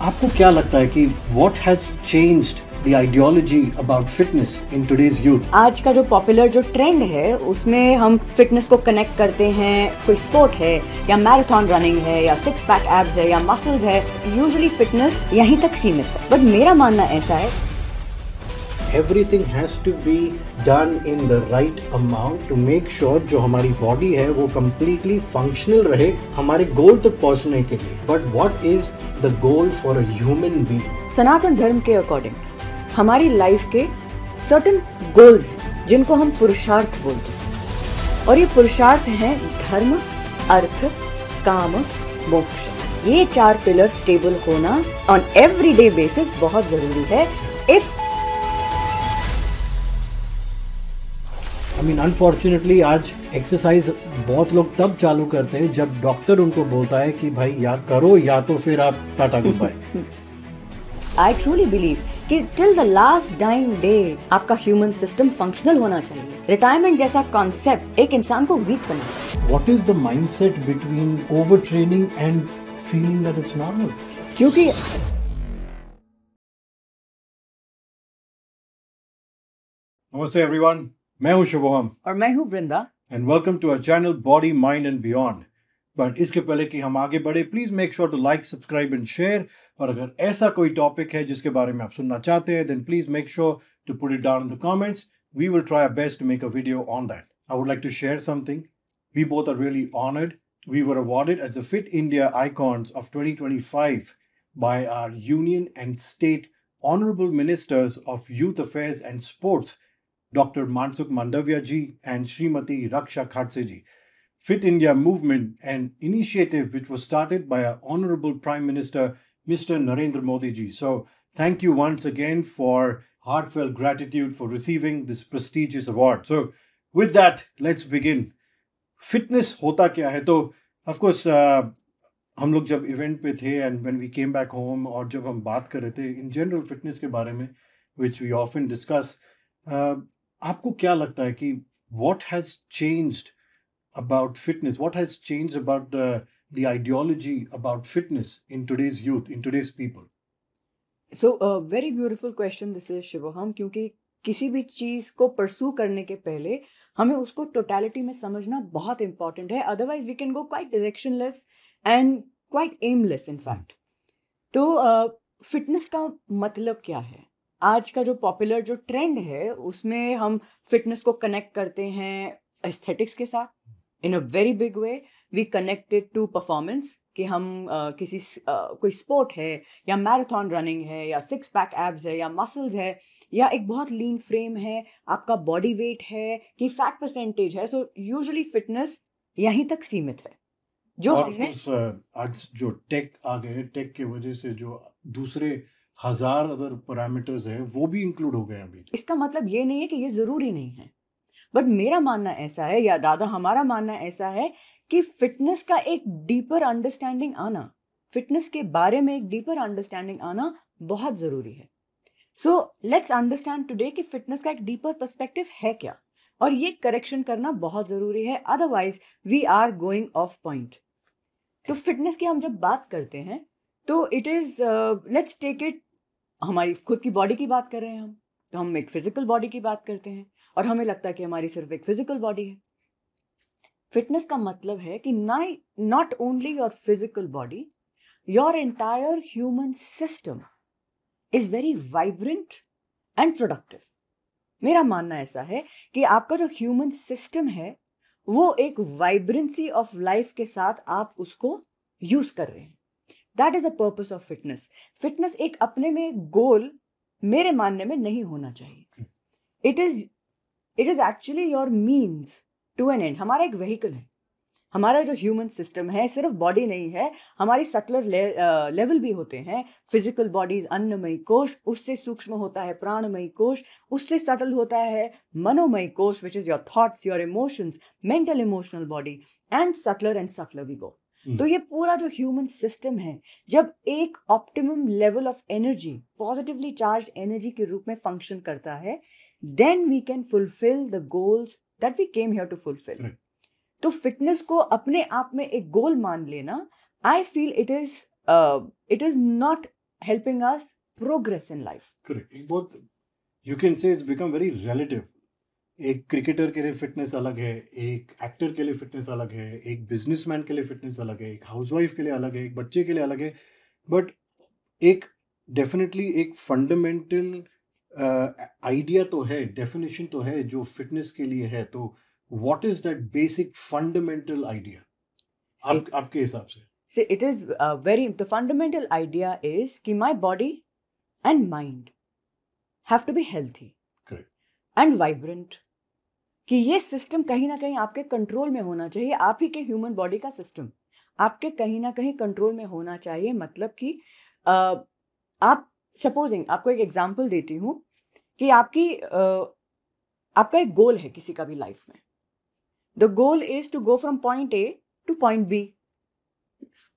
आपको क्या लगता है कि what has changed the ideology about fitness in today's youth? आज का जो पॉपुलर जो ट्रेंड है उसमें हम फिटनेस को कनेक्ट करते हैं, कोई स्पोर्ट है या मैराथन रनिंग है या सिक्स पैक एब्स है या मसल्स है, यूजुअली फिटनेस यहीं तक सीमित है। बट मेरा मानना ऐसा है, Everything has to be done in the right amount to make sure जो हमारी बॉडी है वो completely functional रहे हमारे गोल तक पहुंचने के लिए। But what is the goal for a human being? सनातन धर्म के अकॉर्डिंग हमारी लाइफ के सर्टेन गोल्स हैं जिनको हम पुरुषार्थ बोलते हैं, और ये पुरुषार्थ हैं धर्म, अर्थ, काम, मोक्ष। ये 4 पिलर स्टेबल होना ऑन एवरीडे बेसिस बहुत जरूरी है। इफ अनफॉर्चुनेटली आज एक्सरसाइज बहुत लोग तब चालू करते हैं जब डॉक्टर उनको बोलता है कि भाई या करो या तो फिर आप tata goodbye. I truly believe कि till the last dying day आपका ह्यूमन सिस्टम फंक्शनल होना चाहिए। रिटायरमेंट जैसा कॉन्सेप्ट एक इंसान को वीक बनाता है। What is the mindset between over training and feeling that it's normal? क्योंकि नमस्ते एवरीवन, मैं हूं शुभम और मैं हूं Vrinda and welcome to our channel body mind and beyond. But इसके पहले कि हम आगे बढ़े, please make sure to like, subscribe and share. और अगर ऐसा कोई टॉपिक है जिसके बारे में आप सुनना चाहते हैं, then please make sure to put it down in the comments. We will try our best to make a video on that. I would like to share something. We both are really honoured. We were awarded as the Fit India Icons of 2025 by our Union and State Honorable Ministers of Youth Affairs and Sports, Dr. Mansukh Mandavia ji and Srimati Raksha Khatse ji. Fit India movement, an initiative which was started by our Honorable Prime Minister, Mr. Narendra Modi ji. So thank you once again for heartfelt gratitude for receiving this prestigious award. So with that, let's begin. Fitness होता क्या है? तो of course हम लोग जब event पे थे and when we came back home और जब हम बात कर रहे थे इन जनरल फिटनेस के बारे में, व्हिच वी ऑफन डिस्कस, आपको क्या लगता है कि what has changed about fitness, what has changed about the ideology about fitness in today's youth, in today's people? So very beautiful question this is Shivam, क्योंकि किसी भी चीज को परसू करने के पहले हमें उसको टोटलिटी में समझना बहुत इंपॉर्टेंट है। Otherwise we can go quite directionless and quite aimless in fact. तो फिटनेस का मतलब क्या है? आज का जो पॉपुलर जो ट्रेंड है उसमें हम फिटनेस को कनेक्ट करते हैं एस्थेटिक्स के साथ in a very big way. We connected to performance कि हम कोई स्पोर्ट है या मैराथन रनिंग है या सिक्स पैक एब्स है या मसल्स है या एक बहुत लीन फ्रेम है, आपका बॉडी वेट है कि फैट परसेंटेज है। सो यूजुअली फिटनेस यहीं तक सीमित है। जो आज जो टेक आ गए, टेक की वजह से जो दूसरे 1000 अदर पैरामीटर्स हैं वो भी इंक्लूड हो गए अभी। इसका मतलब ये नहीं है कि ये जरूरी नहीं है, बट मेरा मानना ऐसा है या दादा हमारा मानना ऐसा है कि फिटनेस का एक डीपर अंडरस्टैंडिंग आना, फिटनेस के बारे में एक डीपर अंडरस्टैंडिंग आना बहुत जरूरी है। सो लेट्स अंडरस्टैंड टुडे कि फिटनेस का एक डीपर पर्सपेक्टिव है क्या, और ये करेक्शन करना बहुत जरूरी है, otherwise we are going off point. तो फिटनेस की हम जब बात करते हैं तो it is let's take it, हमारी खुद की बॉडी की बात कर रहे हैं हम, तो हम एक फिजिकल बॉडी की बात करते हैं और हमें लगता है कि हमारी सिर्फ एक फिजिकल बॉडी है। फिटनेस का मतलब है कि not only your physical body, your entire human system is very vibrant and productive. मेरा मानना ऐसा है कि आपका जो ह्यूमन सिस्टम है वो एक वाइब्रेंसी ऑफ लाइफ के साथ आप उसको यूज कर रहे हैं। That is a purpose of fitness. Fitness एक अपने में एक गोल मेरे मानने में नहीं होना चाहिए। It is actually your means to an end. हमारा एक व्हीकल है, हमारा जो ह्यूमन सिस्टम है सिर्फ बॉडी नहीं है, हमारी सटलर लेवल भी होते हैं। फिजिकल बॉडीज अन्नमयी कोश, उससे सूक्ष्म होता है प्राणमयी कोश, उससे सटल होता है मनोमयी कोश which is your thoughts, your emotions, mental emotional body, and subtler we go. तो ये पूरा जो ह्यूमन सिस्टम है जब एक optimum level of energy, positively charged energy के रूप में फंक्शन करता है, then we can fulfil the goals that we came here to fulfil. तो फिटनेस को अपने आप में एक गोल मान लेना, I feel it is not helping us progress in life. Correct, एक बहुत you can say it's become very relative. एक क्रिकेटर के लिए फिटनेस अलग है, एक एक्टर के लिए फिटनेस अलग है, एक बिजनेसमैन के लिए फिटनेस अलग है, एक हाउसवाइफ के लिए अलग है, एक बच्चे के लिए अलग है. बट एक डेफिनेटली एक फंडामेंटल आइडिया तो है, डेफिनेशन तो है जो फिटनेस के लिए है. तो what is that basic fundamental idea आपके हिसाब से? See, it is the fundamental idea is कि my body and mind have to be healthy. Correct. And vibrant. कि ये सिस्टम कहीं ना कहीं आपके कंट्रोल में होना चाहिए. आप ही के ह्यूमन बॉडी का सिस्टम आपके कहीं ना कहीं कंट्रोल में होना चाहिए. मतलब कि आप सपोजिंग, आपको एक एग्जांपल देती हूँ कि आपका एक गोल है किसी का भी लाइफ में. The goal is to go from point A to point B.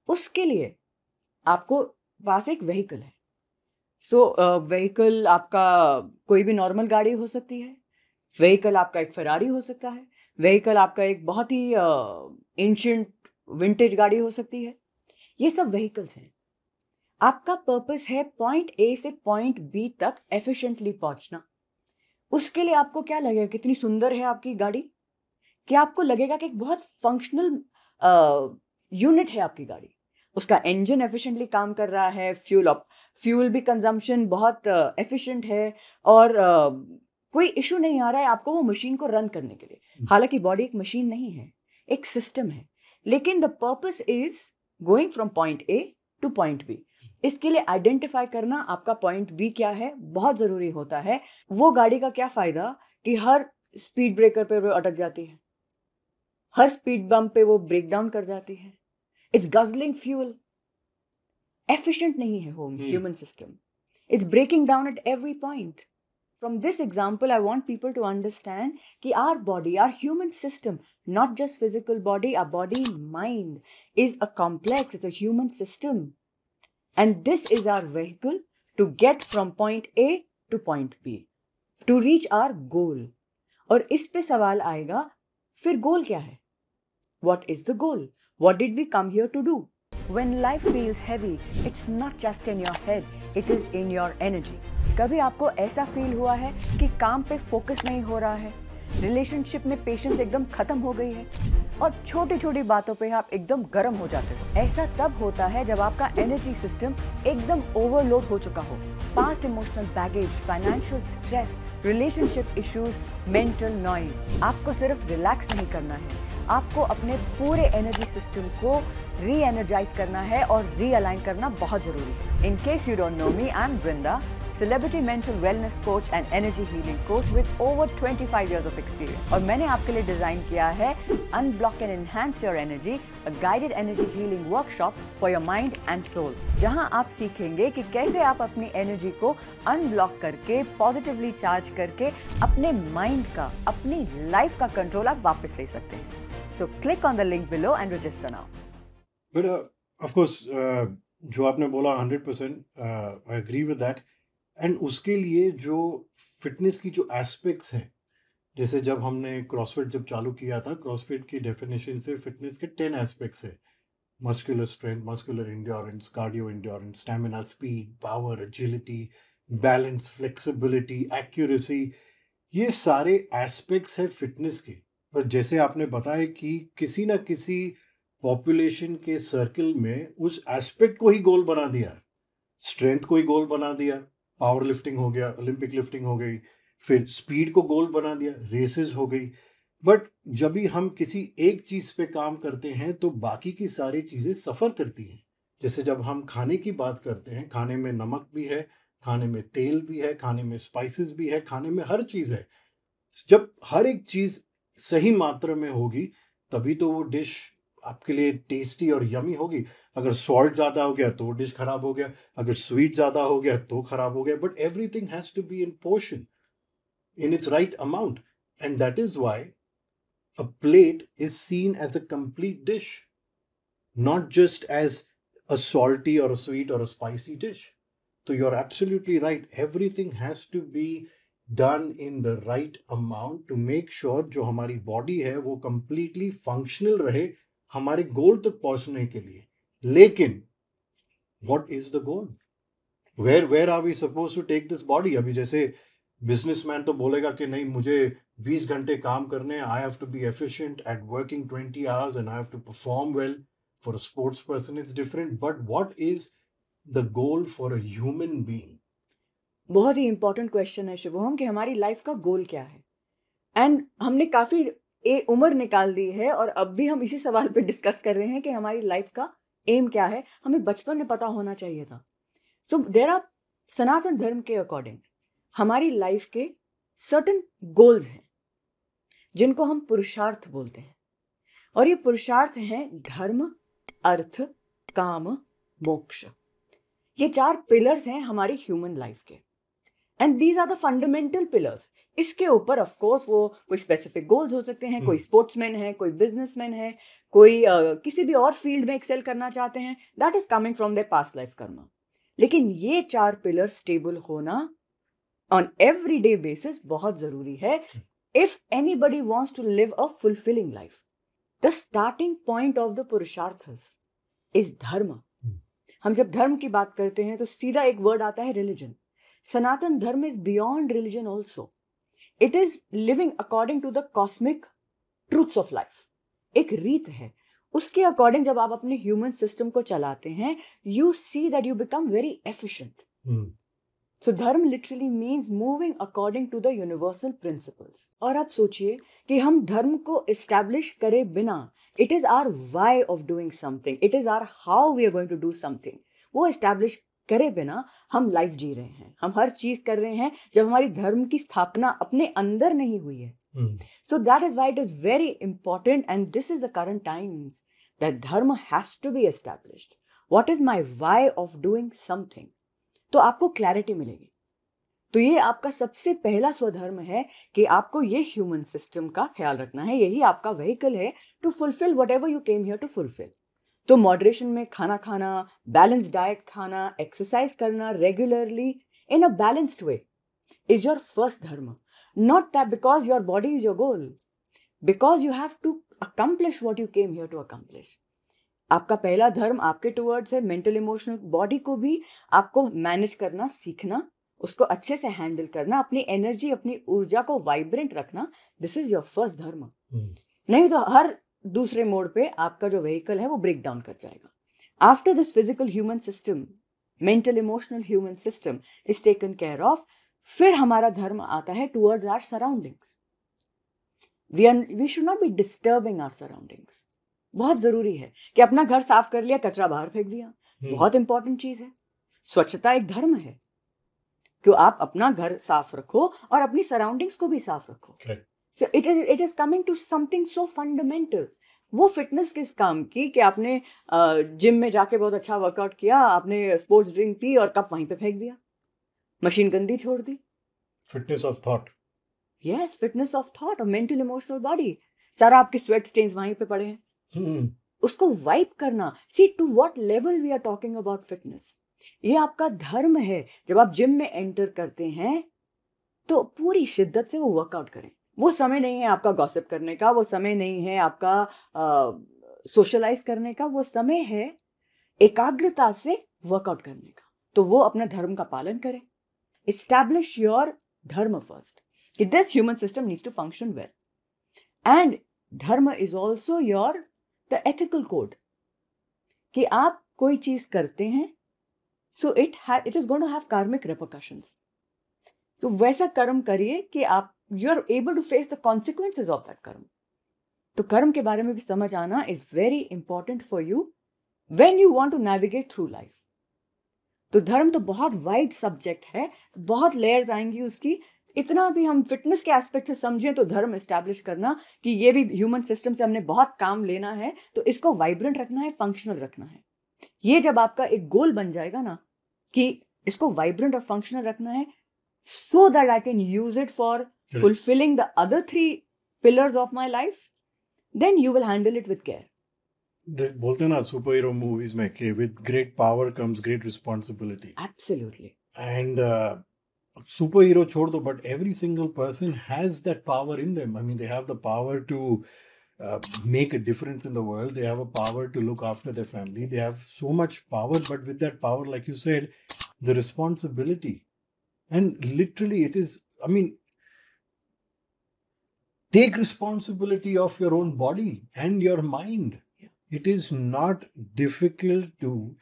उसके लिए आपको पास एक व्हीकल है. व्हीकल आपका कोई भी नॉर्मल गाड़ी हो सकती है, व्हीकल आपका एक फरारी हो सकता है, व्हीकल आपका एक बहुत ही एंशिएंट विंटेज गाड़ी हो सकती है. ये सब व्हीकल्स हैं. आपका पर्पस है पॉइंट ए से पॉइंट बी तक एफिशिएंटली पहुंचना. उसके लिए आपको क्या लगेगा, कितनी सुंदर है आपकी गाड़ी? क्या आपको लगेगा कि एक बहुत फंक्शनल यूनिट है आपकी गाड़ी? उसका इंजन एफिशिएंटली काम कर रहा है, फ्यूल भी कंजम्पशन बहुत एफिशिएंट है, और कोई इशू नहीं आ रहा है आपको वो मशीन को रन करने के लिए. हालांकि बॉडी एक मशीन नहीं है, एक सिस्टम है. लेकिन the purpose is going from point A to point B. इसके लिए आइडेंटिफाई करना आपका पॉइंट बी क्या है बहुत जरूरी होता है. वो गाड़ी का क्या फायदा कि हर स्पीड ब्रेकर पे वो अटक जाती है, हर स्पीड बम्प पे वो ब्रेक डाउन कर जाती है. It's guzzling fuel. एफिशिएंट नहीं है human system. It's breaking down at every point. From this example, I want people to understand कि our body, our human system, not just physical body, our body, mind is a complex, it's a human system. And this is our vehicle to get from point A to point B, to reach our goal. और इस पे सवाल आएगा, फिर गोल क्या है? What is the goal? What did we come here to do? When life feels heavy, it's not just in your head, it is in your energy. कभी आपको ऐसा फील हुआ है कि काम पे फोकस नहीं हो रहा है, रिलेशनशिप में पेशेंस एकदम खत्म हो गई है, और छोटी छोटी बातों पे आप एकदम गर्म हो जाते हो? ऐसा तब होता है जब आपका एनर्जी सिस्टम एकदम ओवरलोड हो चुका हो. Past emotional baggage, financial stress, relationship issues, mental noise. आपको सिर्फ रिलैक्स नहीं करना है, आपको अपने पूरे एनर्जी सिस्टम को री एनर्जाइज करना है और रीअलाइन करना बहुत जरूरी है. In case you don't know me, I am Vrinda, celebrity mental wellness coach and energy healing coach with over 25 years of experience. और मैंने आपके लिए डिजाइन किया है Unblock and Enhance Your Energy, a guided energy healing workshop for your mind and soul, जहां आप सीखेंगे कि कैसे आप अपनी एनर्जी को अनब्लॉक करके, पॉजिटिवली चार्ज करके अपने माइंड का, अपनी लाइफ का कंट्रोल आप वापस ले सकते हैं. So click on the link below and register now. But of course, जो आपने बोला 100%, I agree with that. And उसके लिए जो फिटनेस की जो एस्पेक्ट्स हैं, जैसे जब हमने क्रॉसफिट जब चालू किया था, क्रॉसफिट की डेफिनेशन से फिटनेस के 10 एस्पेक्ट्स है. Muscular strength, muscular endurance, cardio endurance, stamina, speed, power, agility, balance, flexibility, accuracy. ये सारे एस्पेक्ट्स है फिटनेस के. पर जैसे आपने बताया कि किसी ना किसी पॉपुलेशन के सर्कल में उस एस्पेक्ट को ही गोल बना दिया. स्ट्रेंथ को ही गोल बना दिया, पावर लिफ्टिंग हो गया, ओलंपिक लिफ्टिंग हो गई, फिर स्पीड को गोल बना दिया, रेसेस हो गई. बट जब भी हम किसी एक चीज पे काम करते हैं तो बाकी की सारी चीजें सफर करती हैं. जैसे जब हम खाने की बात करते हैं, खाने में नमक भी है, खाने में तेल भी है, खाने में स्पाइसेस भी है, खाने में हर चीज है. जब हर एक चीज सही मात्रा में होगी तभी तो वो डिश आपके लिए टेस्टी और यमी होगी. अगर सॉल्ट ज़्यादा हो गया तो वो डिश खराब हो गया, अगर स्वीट ज़्यादा हो गया तो खराब हो गया. But everything has to be in portion, in its right amount, and that is why a plate is seen as a complete dish, not just as a salty or a sweet or a spicy dish. So you're absolutely right, everything has to be done in the right amount to make sure जो हमारी body है वो completely functional रहे हमारे goal तक पहुंचने के लिए. लेकिन what is the goal? where are we supposed to take this body? अभी जैसे बिजनेसमैन तो बोलेगा कि नहीं, मुझे 20 घंटे काम करने हैं, I have to be efficient at working 20 hours and I have to perform well. For a sports person it's different, but what is the goal for a human being? बहुत ही इंपॉर्टेंट क्वेश्चन है शिवम कि हमारी life का गोल क्या है। And हमने काफी उम्र निकाल दी है और अब भी हम इसी सवाल पे डिस्कस कर रहे हैं कि हमारी लाइफ का एम क्या है। हमें बचपन में पता होना चाहिए था। सो देयर आर, सनातन धर्म के अकॉर्डिंग हमारी लाइफ के सर्टेन गोल्स हैं जिनको हम पुरुषार्थ बोलते हैं। और ये पुरुषार्थ हैं धर्म, अर्थ, काम, मोक्ष। ये 4 पिलर्स हैं हमारी ह्यूमन लाइफ के। And these are the fundamental pillars. इसके ऊपर ऑफ कोर्स वो कोई स्पेसिफिक गोल्स हो सकते हैं, कोई स्पोर्ट्समैन है, कोई बिजनेसमैन है, कोई किसी भी और फील्ड में एक्सेल करना चाहते हैं, that is coming from their past life karma. लेकिन ये 4 पिलर स्टेबल होना ऑन एवरीडे बेसिस बहुत जरूरी है if anybody wants to live a fulfilling life. The starting point of the purusharthas is dharma. हम जब धर्म की बात करते हैं तो सीधा एक वर्ड आता है religion. Sanatan Dharma is beyond religion also. It is living according to the cosmic truths of life. एक रीत है, उसके अकॉर्डिंग जब आप अपने ह्यूमन सिस्टम को चलाते हैं, you see that you become very efficient. So dharma literally means moving according to the universal principles. और आप सोचिए कि हम धर्म को एस्टैब्लिश करे बिना, it is our why of doing something, it is our how we are going to do something, वो एस्टैब्लिश करे बिना हम लाइफ जी रहे हैं, हम हर चीज कर रहे हैं जब हमारी धर्म की स्थापना अपने अंदर नहीं हुई है। So that is why it is very important, and this is the current times, that dharma has to be established. What is my why of doing something? तो आपको क्लैरिटी मिलेगी। तो ये आपका सबसे पहला स्वधर्म है कि आपको ये ह्यूमन सिस्टम का ख्याल रखना है। यही आपका व्हीकल है to fulfil whatever you came here to fulfil. तो मॉडरेशन में खाना खाना, बैलेंस डाइट खाना, एक्सरसाइज करना regularly in a balanced way is your first dharma. Not that because your body is your goal, because you have to accomplish what you came here to accomplish. आपका पहला धर्म आपके towards है mental emotional body को भी आपको manage करना सीखना, उसको अच्छे से हैंडल करना, अपनी एनर्जी, अपनी ऊर्जा को वाइब्रेंट रखना। दिस इज योर फर्स्ट धर्म। नहीं तो हर दूसरे मोड पे आपका जो व्हीकल है वो ब्रेक डाउन कर जाएगा। After this physical human system, mental emotional human system is taken care of, फिर हमारा धर्म आता है towards our surroundings. We should not be disturbing our surroundings. बहुत जरूरी है कि अपना घर साफ कर लिया, कचरा बाहर फेंक दिया, बहुत इंपॉर्टेंट चीज है। स्वच्छता एक धर्म है कि आप अपना घर साफ रखो और अपनी सराउंडिंग्स को भी साफ रखो। So it is coming to something so fundamental. वो फिटनेस किस काम की कि आपने जिम में जाके बहुत अच्छा वर्कआउट किया, आपने स्पोर्ट्स ड्रिंक पी और कप वहीं पे फेंक दिया, मशीन गंदी छोड़ दी। Fitness of thought. Yes, fitness of thought और मेंटल इमोशनल बॉडी, सारा आपके स्वेट स्टेन्स वहीं पे पड़े हैं। उसको वाइप करना। See to what level we are talking about fitness. ये आपका धर्म है। जब आप जिम में एंटर करते हैं तो पूरी शिद्दत से वो वर्कआउट करें। वो समय नहीं है आपका गॉसिप करने का, वो समय नहीं है आपका सोशलाइज करने का, वो समय है एकाग्रता से वर्कआउट करने का। तो वो अपना धर्म का पालन करें। Establish your dharma first. This human system needs to function well. And dharma is also the ethical code. कि आप कोई चीज करते हैं, so it is going to have karmic repercussions. So वैसा कर्म करिए कि आप you are able to face the consequences of that कर्म। तो कर्म के बारे में भी समझ आना is very important for you when you want to navigate through life. तो धर्म तो बहुत वाइड सब्जेक्ट है, बहुत लेयर्स आएंगी उसकी। इतना भी हम फिटनेस के एस्पेक्ट से समझें तो धर्म एस्टैब्लिश करना कि ये भी ह्यूमन सिस्टम से हमने बहुत काम लेना है, तो इसको वाइब्रेंट रखना है, फंक्शनल रखना है। ये जब आपका एक गोल बन जाएगा ना कि इसको वाइब्रेंट और फंक्शनल रखना है, so that I can use it for fulfilling the other 3 pillars of my life, then you will handle it with care. बोलते हैं ना सुपर हीरो मूवीज में कि with great power comes great responsibility. Absolutely. And super hero छोड़ दो, but every single person has that power in them. I mean they have the power to make a difference in the world. They have a power to look after their family. They have so much power, but with that power, like you said, the responsibility. And literally it is, I mean, take responsibility of your own body and your mind. It is not difficult to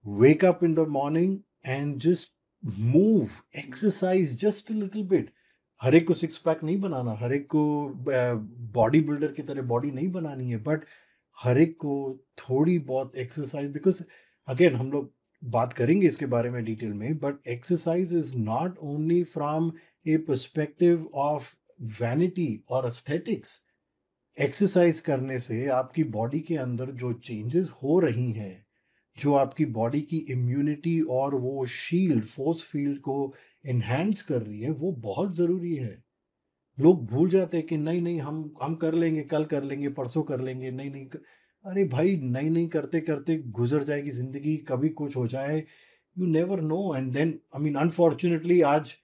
wake up in the morning and just move, exercise just a little bit. हर एक को six pack नहीं बनाना, हर एक को body builder की तरह body नहीं बनानी है, बट हर एक को थोड़ी बहुत एक्सरसाइज, बिकॉज अगेन हम लोग बात करेंगे इसके बारे में डिटेल में, but exercise is not only from A perspective of vanity और एस्थेटिक्स. एक्सरसाइज करने से आपकी बॉडी के अंदर जो चेंजेस हो रही हैं, जो आपकी बॉडी की इम्यूनिटी और वो शील्ड, फोर्स फील्ड को इन्हांस कर रही है, वो बहुत ज़रूरी है. लोग भूल जाते हैं कि नहीं नहीं हम कर लेंगे, कल कर लेंगे, परसों कर लेंगे, नहीं नहीं अरे भाई, नहीं नहीं करते करते गुजर जाएगी ज़िंदगी, कभी कुछ हो जाए, you never know. And then I mean unfortunately आज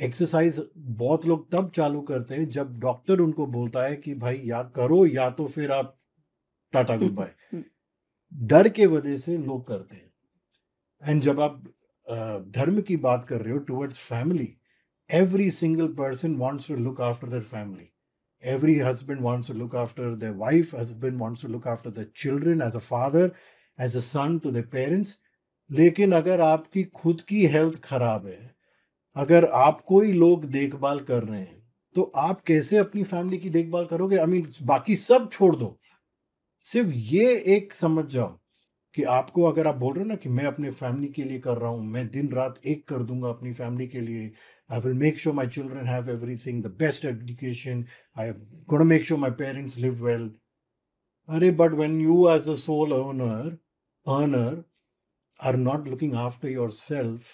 एक्सरसाइज बहुत लोग तब चालू करते हैं जब डॉक्टर उनको बोलता है कि भाई या करो या तो फिर आप टाटा गुड बाय. डर के वजह से लोग करते हैं. एंड जब आप धर्म की बात कर रहे हो towards family, every single person wants to look after their family. Every husband wants to look after their wife, husband wants to look after their children, as a father, as a son to their parents. लेकिन अगर आपकी खुद की health खराब है, अगर आपको ही लोग देखभाल कर रहे हैं, तो आप कैसे अपनी फैमिली की देखभाल करोगे? आई मीन बाकी सब छोड़ दो, सिर्फ ये एक समझ जाओ कि आपको, अगर आप बोल रहे हो ना कि मैं अपने फैमिली के लिए कर रहा हूँ, मैं दिन रात एक कर दूंगा अपनी फैमिली के लिए, I will make sure my children have everything, the best education, I am going to make sure my parents live well. But when you as a soul earner are not looking after yourself,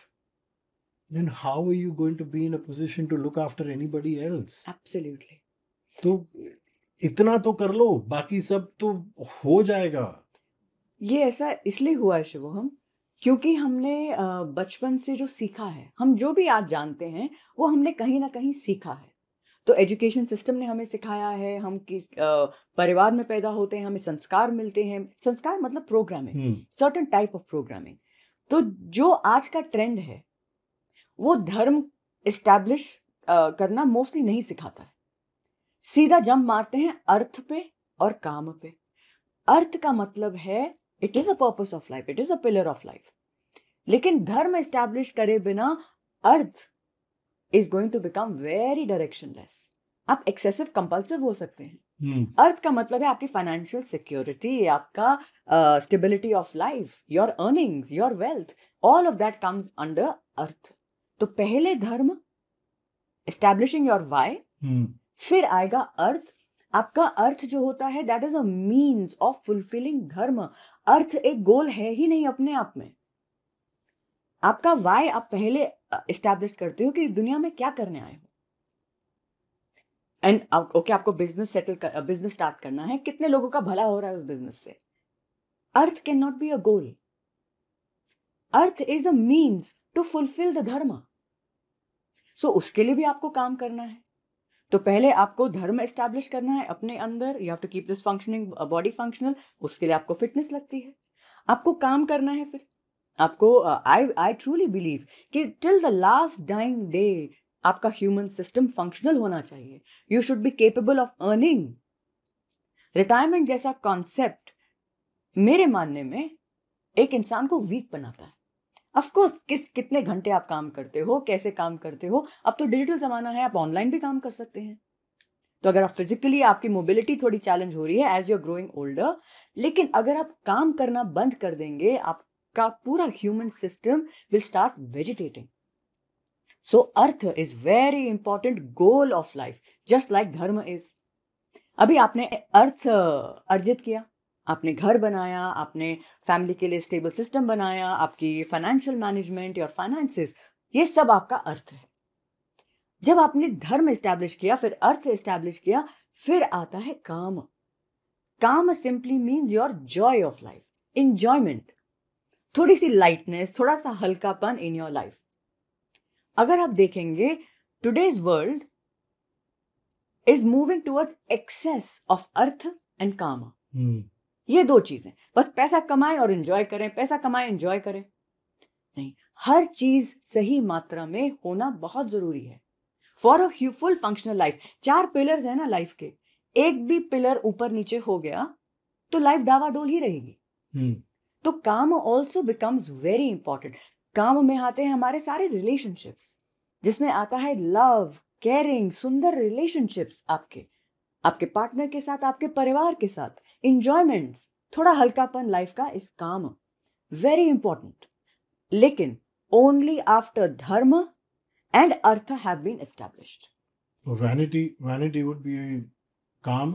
then how are you going to be in a position to look after anybody else? Absolutely. तो इतना तो कर लो, बाकी सब तो हो जाएगा. ये ऐसा इसलिए हुआ है शिवम, क्योंकि हमने बचपन से जो सीखा है, हम जो भी आज जानते हैं वो हमने कहीं ना कहीं सीखा है. तो एजुकेशन सिस्टम ने हमें सिखाया है, हम किस परिवार में पैदा होते हैं, हमें संस्कार मिलते हैं. संस्कार मतलब programming, certain type of programming. तो जो आज का ट्रेंड है वो धर्म एस्टैब्लिश करना मोस्टली नहीं सिखाता है. सीधा जंप मारते हैं अर्थ पे और काम पे. अर्थ का मतलब है it is a purpose of life, it is a pillar of life. लेकिन धर्म एस्टैब्लिश करे बिना artha is going to become very directionless. आप एक्सेसिव कंपल्सिव हो सकते हैं. अर्थ का मतलब है आपकी फाइनेंशियल सिक्योरिटी, आपका stability of life, your earnings, your wealth, all of that comes under artha. तो पहले धर्म, एस्टैब्लिशिंग योर वाई, फिर आएगा अर्थ. आपका अर्थ जो होता है that is a means of fulfilling धर्म. अर्थ एक गोल है ही नहीं अपने आप में. आपका वाई आप पहले एस्टैब्लिश करते हो कि दुनिया में क्या करने आए हो. एंड ओके, आपको बिजनेस स्टार्ट करना है, कितने लोगों का भला हो रहा है उस बिजनेस से. Artha cannot be a goal. Artha is a means to fulfil the dharma. So उसके लिए भी आपको काम करना है. तो पहले आपको धर्म एस्टैब्लिश करना है अपने अंदर. You have to keep this functioning, body functional. उसके लिए आपको फिटनेस लगती है, आपको काम करना है. फिर आपको आई ट्रूली बिलीव कि till the last dying day आपका ह्यूमन सिस्टम फंक्शनल होना चाहिए. You should be capable of earning. Retirement जैसा कॉन्सेप्ट मेरे मानने में एक इंसान को वीक बनाता है. ऑफ कोर्स कितने घंटे आप काम करते हो, कैसे काम करते हो. अब तो डिजिटल जमाना है, आप ऑनलाइन भी काम कर सकते हैं. तो अगर आप फिजिकली, आपकी मोबिलिटी थोड़ी चैलेंज हो रही है as you are growing older, लेकिन अगर आप काम करना बंद कर देंगे, आपका पूरा human system will start vegetating. So artha is very important goal of life, just like dharma is. अभी आपने अर्थ अर्जित किया, आपने घर बनाया, आपने फैमिली के लिए स्टेबल सिस्टम बनाया, आपकी फाइनेंशियल मैनेजमेंट, योर फाइनेंसेस, ये सब आपका अर्थ है. जब आपने धर्म एस्टैब्लिश किया, फिर अर्थ एस्टैब्लिश किया, फिर आता है काम. काम simply means your Joy of life, enjoyment, थोड़ी सी लाइटनेस, थोड़ा सा हल्कापन इन योर लाइफ. अगर आप देखेंगे today's world is moving towards excess of artha and kama. ये दो चीजें, बस पैसा कमाएं और एंजॉय करें, पैसा कमाएं एंजॉय करें. नहीं, हर चीज सही मात्रा में होना बहुत जरूरी है for a full functional life. 4 pillars है ना लाइफ के, एक भी पिलर ऊपर नीचे हो गया तो लाइफ डावाडोल ही रहेगी। तो काम ऑल्सो बिकम्स वेरी इंपॉर्टेंट। काम में आते हैं हमारे सारे रिलेशनशिप्स, जिसमें आता है लव, केयरिंग, सुंदर रिलेशनशिप्स आपके पार्टनर के साथ, आपके परिवार के साथ, इंजॉयमेंट्स, थोड़ा हल्कापन लाइफ का इस काम, वेरी इंपॉर्टेंट। लेकिन only after dharma and artha have been established. Vanity would be calm,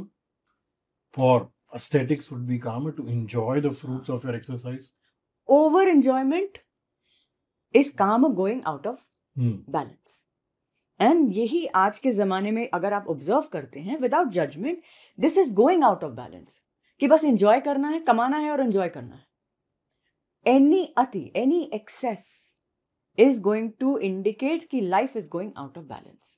for aesthetics would be calmer, to enjoy the fruits of your exercise. Over enjoyment is kama going out of balance. And यही आज के जमाने में अगर आप observe करते हैं without judgement, this is going out of balance कि बस एंजॉय करना है, कमाना है और एंजॉय करना है। एनी अति, any excess is going to indicate कि life is going out of balance.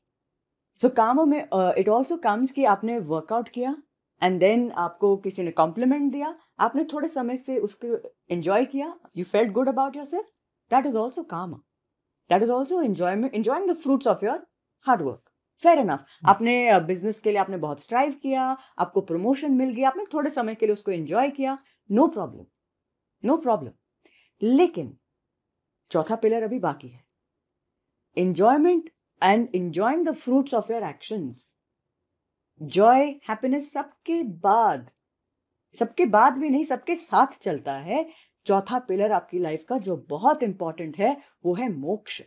So कामों में इट ऑल्सो कम्स कि आपने वर्कआउट किया एंड देन आपको किसी ने कॉम्प्लीमेंट दिया, आपने थोड़े समय से उसको एंजॉय किया, you felt good about yourself, that is also kama. That is also enjoying the fruits of your hard work. Fair enough. आपने बिजनेस के लिए आपने बहुत स्ट्राइव किया, आपको प्रमोशन मिल गया, आपने थोड़े समय के लिए उसको एंजॉय किया, नो प्रॉब्लम, नो प्रॉब्लम। लेकिन चौथा पिलर अभी बाकी है, enjoyment and enjoying the fruits of your actions. Joy, happiness सबके बाद भी नहीं, सबके साथ चलता है। चौथा पिलर आपकी लाइफ का जो बहुत इंपॉर्टेंट है वो है मोक्ष।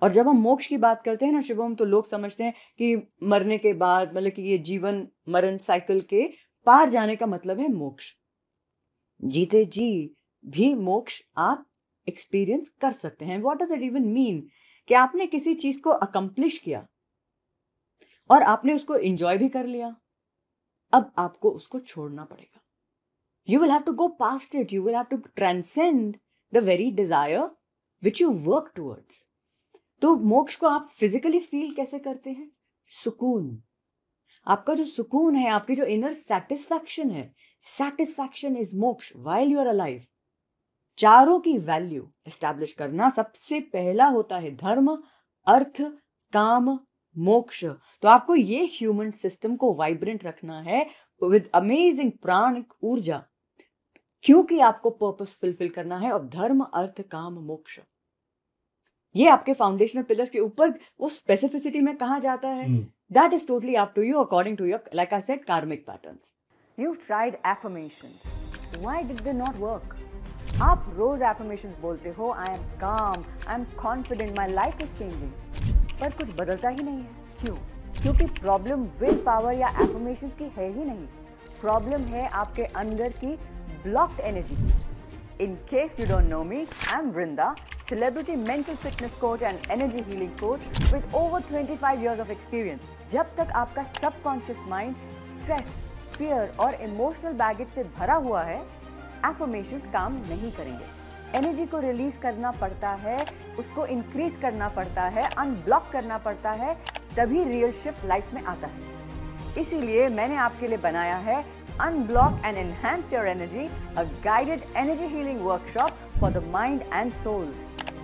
और जब हम मोक्ष की बात करते हैं ना शिवम, तो लोग समझते हैं कि मरने के बाद, मतलब कि ये जीवन मरण साइकिल के पार जाने का मतलब है मोक्ष। जीते जी भी मोक्ष आप एक्सपीरियंस कर सकते हैं। What does it even mean? कि आपने किसी चीज को अकम्प्लिश किया और आपने उसको एंजॉय भी कर लिया, अब आपको उसको छोड़ना पड़ेगा। You will have to go past it. You will have to transcend the very desire which you work towards. तो मोक्ष को आप फिजिकली फील कैसे करते हैं? सुकून। आपका जो सुकून है, आपकी जो इनर सेटिस्फैक्शन है, सेटिस्फैक्शन इज मोक्ष while you are alive. चारों की वैल्यू एस्टैब्लिश करना सबसे पहला होता है धर्म, अर्थ, काम, मोक्ष। तो आपको ये ह्यूमन सिस्टम को वाइब्रेंट रखना है विद अमेजिंग प्राणिक ऊर्जा, क्योंकि आपको पर्पस फुलफिल करना है। और धर्म, अर्थ, काम, मोक्ष, ये आपके फाउंडेशनल पिलर्स के ऊपर वो स्पेसिफिसिटी में कहा जाता है, that is totally up to you according to your, like I said, karmic patterns. You tried affirmations, why did they not work? आप रोज एफर्मेशंस बोलते हो, I am calm, I am confident, my life is changing, पर कुछ बदलता ही नहीं है। क्यों? क्योंकि प्रॉब्लम विल पावर या एफर्मेशंस की है ही नहीं, प्रॉब्लम है आपके अंदर की blocked energy. In case you don't know me, I'm Vrinda, celebrity mental fitness coach and energy healing coach with over 25 years of experience. जब तक आपका subconscious mind stress, fear और emotional baggage से भरा हुआ है, affirmations काम नहीं करेंगे। एनर्जी को रिलीज करना पड़ता है, उसको इंक्रीज करना पड़ता है, अनब्लॉक करना पड़ता है, तभी रियल शिफ्ट लाइफ में आता है। इसीलिए मैंने आपके लिए बनाया है Unblock and Enhance Your Energy, a guided energy healing workshop for the mind and soul,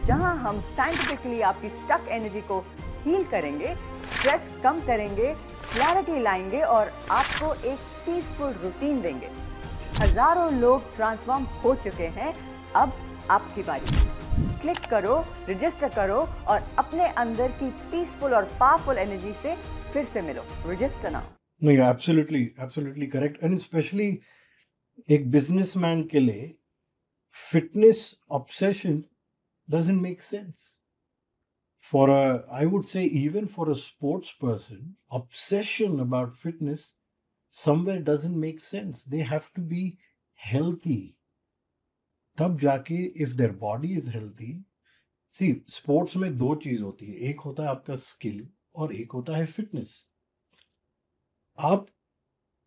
जहां हम साइंटिफिकली आपकी स्टक एनर्जी को हील करेंगे, स्ट्रेस कम करेंगे, क्लैरिटी लाएंगे और आपको एक पीसफुल रूटीन देंगे। हजारों लोग ट्रांसफॉर्म हो चुके हैं, अब आपकी बारी। क्लिक करो, रजिस्टर करो और अपने अंदर की पीसफुल और पावरफुल एनर्जी से फिर से मिलो। Register now. No, you're absolutely correct. And especially एक businessman के लिए fitness obsession doesn't make sense. I would say even for a sports person, obsession about fitness somewhere doesn't make sense. They have to be healthy. तब जाके if their body is healthy, see, sports में दो चीज होती है, एक होता है आपका स्किल और एक होता है फिटनेस। आप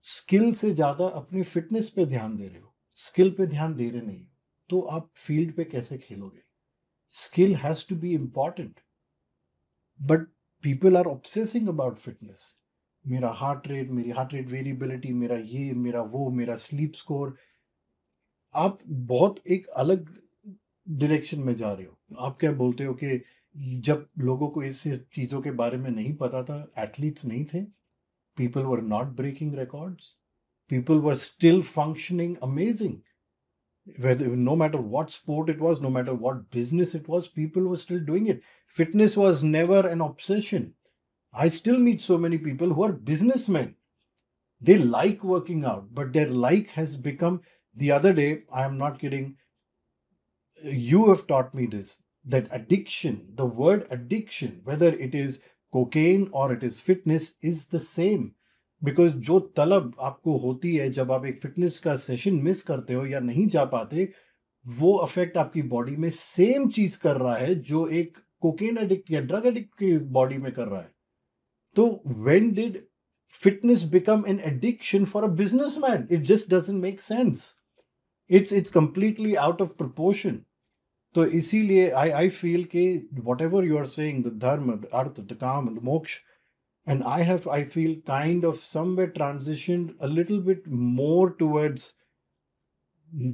स्किल से ज्यादा अपनी फिटनेस पे ध्यान दे रहे हो, स्किल पे ध्यान दे रहे नहीं, तो आप फील्ड पे कैसे खेलोगे? Skill has to be important, but people are obsessing about fitness. मेरी हार्ट रेट वेरिएबिलिटी, मेरा ये, मेरा वो, मेरा स्लीप स्कोर। आप बहुत एक अलग डायरेक्शन में जा रहे हो। आप क्या बोलते हो कि जब लोगों को इस चीज़ों के बारे में नहीं पता था, एथलीट्स नहीं थे, people were not breaking records, people were still functioning amazing, whether no matter what sport it was, no matter what business it was, people were still doing it. Fitness was never an obsession. I still meet so many people who are businessmen. They like working out, but their like has become, the other day, I am not kidding, you have taught me this, that addiction, the word addiction, whether it is cocaine or it is fitness, is the same. Because जो तलब आपको होती है जब आप एक fitness का session miss करते हो या नहीं जा पाते, वो अफेक्ट आपकी बॉडी में सेम चीज कर रहा है जो एक कोकेन एडिक्ट या ड्रग एडिक्ट की बॉडी में कर रहा है. तो when did fitness become an addiction for a businessman? It just doesn't make sense. It's completely out of proportion. तो इसीलिए I feel कि whatever you are saying, the dharma, the artha, the kama, the moksha, and I feel kind of somewhere transitioned a little bit more towards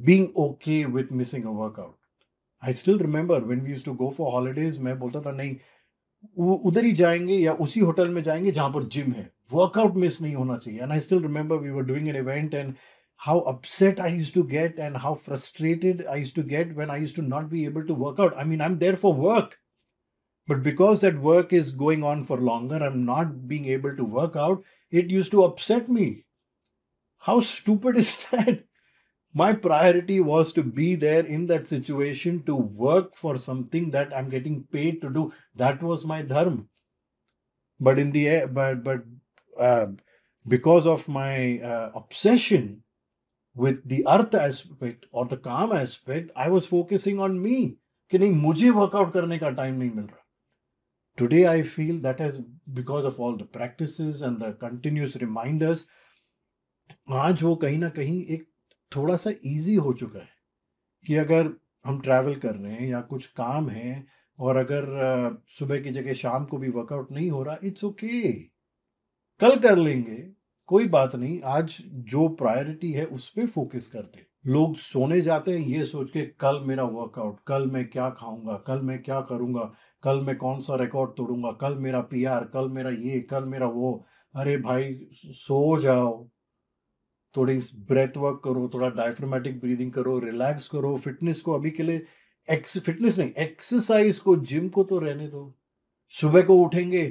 being okay with missing a workout. I still remember when we used to go for holidays, मैं बोलता था नहीं, उधर ही जाएंगे या उसी hotel में जाएंगे जहां पर जिम है, वर्कआउट मिस नहीं होना चाहिए. And I still remember we were doing an event and how upset I used to get and how frustrated I used to get when I used to not be able to work out. I mean, I'm there for work, but because that work is going on for longer, I'm not being able to work out. It used to upset me. How stupid is that? My priority was to be there in that situation, to work for something that I'm getting paid to do. That was my dharma. But in the because of my obsession with the artha aspect or the calm aspect, I was focusing on me. कि नहीं, मुझे workout करने का time नहीं मिल रहा. Today I feel that is because of all the practices and the continuous reminders. आज वो कहीं ना कहीं एक थोड़ा सा इजी हो चुका है कि अगर हम ट्रैवल कर रहे हैं या कुछ काम है और अगर सुबह की जगह शाम को भी वर्कआउट नहीं हो रहा, इट्स ओके, कल कर लेंगे, कोई बात नहीं. आज जो प्रायोरिटी है उस पर फोकस करते. लोग सोने जाते हैं ये सोच के कल मेरा वर्कआउट, कल मैं क्या खाऊंगा, कल मैं क्या करूंगा, कल मैं कौन सा रिकॉर्ड तोड़ूंगा, कल मेरा पीआर, कल मेरा ये, कल मेरा वो. अरे भाई सो जाओ, थोड़ी ब्रेथ वर्क करो, थोड़ा डायफ्रामेटिक ब्रीदिंग करो, रिलैक्स करो. फिटनेस को अभी के लिए फिटनेस नहीं, एक्सरसाइज को, जिम को तो रहने दो. सुबह को उठेंगे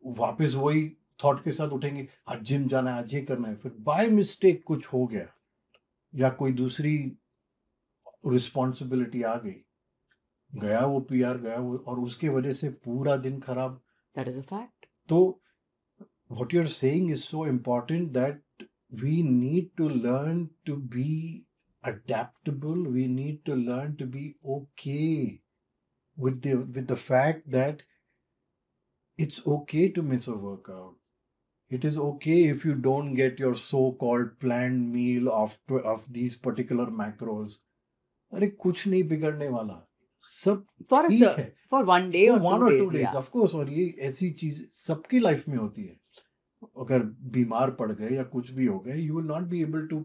वापस वही थॉट के साथ उठेंगे, आज जिम जाना है, आज ये करना है. फिर बाय मिस्टेक कुछ हो गया या कोई दूसरी रिस्पॉन्सिबिलिटी आ गई, गया वो पीआर, गया वो, और उसके वजह से पूरा दिन खराब. That is a fact. तो what you're saying is so important that we need to learn to be adaptable. We need to learn to be okay with the fact that it's okay to miss a workout. It is okay if you don't get your so-called planned meal of these particular macros. अरे कुछ नहीं बिगड़ने वाला, सब ठीक है. For one day or 2 days, of course. और ये ऐसी चीज सबकी लाइफ में होती है. अगर बीमार पड़ गए या कुछ भी हो गए, you will not be able to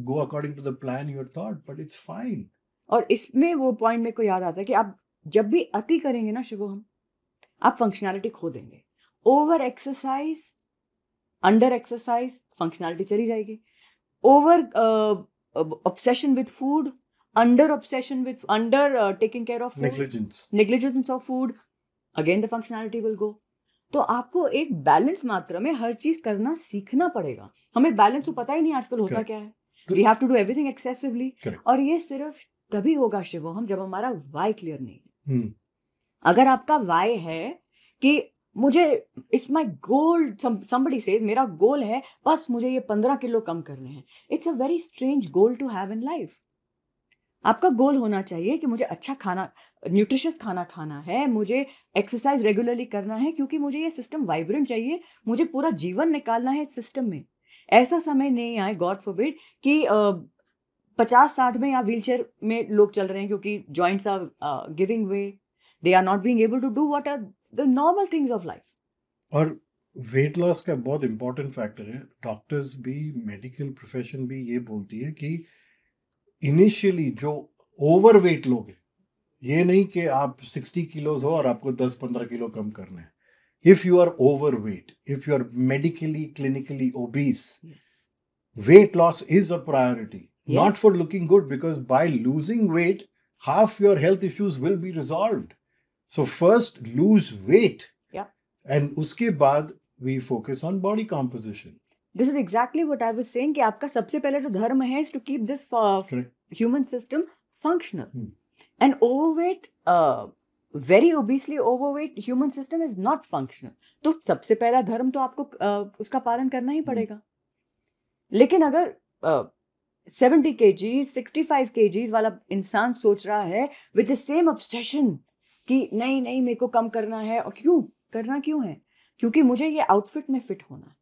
go according to the plan you had thought, but it's fine. और इसमें वो पॉइंट मेरे को याद आता है कि आप जब भी अति करेंगे ना शिवोहम, आप फंक्शनैलिटी खो देंगे. Over exercise, under exercise, functionality चली जाएगी. Over obsession with food, under taking care of food, negligence of food, again the functionality will go. तो आपको एक बैलेंस मात्रा में हर चीज करना सीखना पड़ेगा. हमें बैलेंस तो पता ही नहीं आजकल होता क्या है. We have to do everything excessively. और ये सिर्फ तभी होगा शिवोहम जब हमारा वाई क्लियर नहीं है. अगर आपका वाई है कि मुझे it's my goal, somebody says मेरा गोल है बस मुझे ये 15 किलो कम करने हैं. It's a very strange goal to have in life. आपका गोल होना चाहिए कि मुझे अच्छा खाना, न्यूट्रिशियस खाना खाना है, मुझे एक्सरसाइज रेगुलरली करना है क्योंकि मुझे ये सिस्टम वाइब्रेंट चाहिए, मुझे पूरा जीवन निकालना है इस सिस्टम में. ऐसा समय नहीं आए, गॉड फॉरबिड, कि 50-60 में या व्हीलचेयर में लोग चल रहे हैं क्योंकि joints are giving way, they are not being able to do what are the normal things of life. और वेट लॉस का बहुत इंपॉर्टेंट फैक्टर है. डॉक्टर्स भी, मेडिकल प्रोफेशन भी ये बोलती है कि इनिशियली जो ओवरवेट लोग हैं, ये नहीं कि आप 60 किलोज हो और आपको 10-15 किलो कम करना है. If you are overweight, if you are medically, clinically obese, Yes. weight loss is a priority. Not Yes. for looking good, because by losing weight, half your health issues will be resolved. So first lose weight. Yeah. And उसके बाद we focus on body composition. This is exactly what I was saying कि आपका सबसे पहले जो धर्म है is to keep this Correct. human system functional. Hmm. And overweight, very obesely overweight human system is not functional. तो सबसे पहला धर्म तो आपको उसका पालन करना ही पड़ेगा. लेकिन अगर 70 kgs 65 kgs वाला इंसान सोच रहा है with the same obsession कि नहीं नहीं मेरे को कम करना है, और क्यों करना क्यों है? क्योंकि मुझे ये आउटफिट में फिट होना है.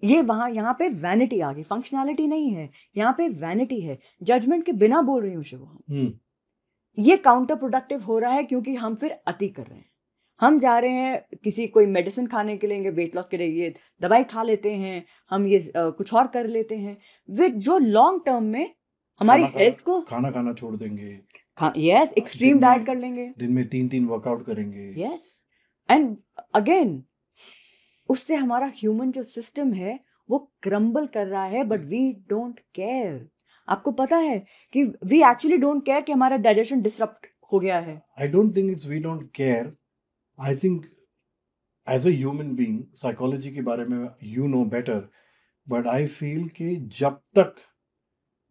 ये वहां यहाँ पे वैनिटी आ गई, फंक्शनैलिटी नहीं है, यहाँ पे वैनिटी है. जजमेंट के बिना बोल रही हूँ शुभ, ये काउंटर प्रोडक्टिव हो रहा है क्योंकि हम फिर अति कर रहे हैं. हम जा रहे हैं किसी कोई मेडिसिन खाने के लिए, वेट लॉस के लिए ये दवाई खा लेते हैं, हम ये कुछ और कर लेते हैं, विद जो लॉन्ग टर्म में हमारी हेल्थ को खाना खाना छोड़ देंगे. यस, एक्सट्रीम डाइट कर लेंगे, दिन में 3 वर्कआउट करेंगे. यस, एंड अगेन उससे हमारा ह्यूमन जो सिस्टम है वो क्रम्बल कर रहा है, बट वी डोंट केयर. आपको पता है कि वी एक्चुअली डोंट केयर कि हमारा डाइजेशन डिसरप्ट हो गया है. I don't think it's we don't care. I think as a human being, psychology के बारे में you know better, but I feel कि जब तक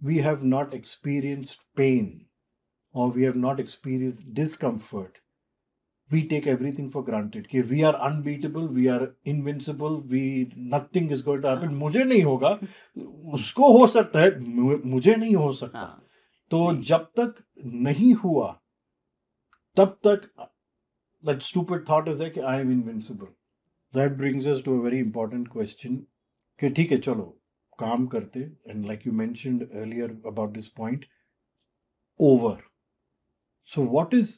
we have not experienced pain or we have not experienced discomfort, we take everything for granted कि we are unbeatable, we are invincible, nothing is going to happen. मुझे नहीं होगा, उसको हो सकता है, मुझे नहीं हो सकता. तो जब तक नहीं हुआ तब तक that stupid thought is that I am invincible. That brings us to a very important question कि ठीक है चलो काम करते, and like you mentioned earlier about this point, over. So what is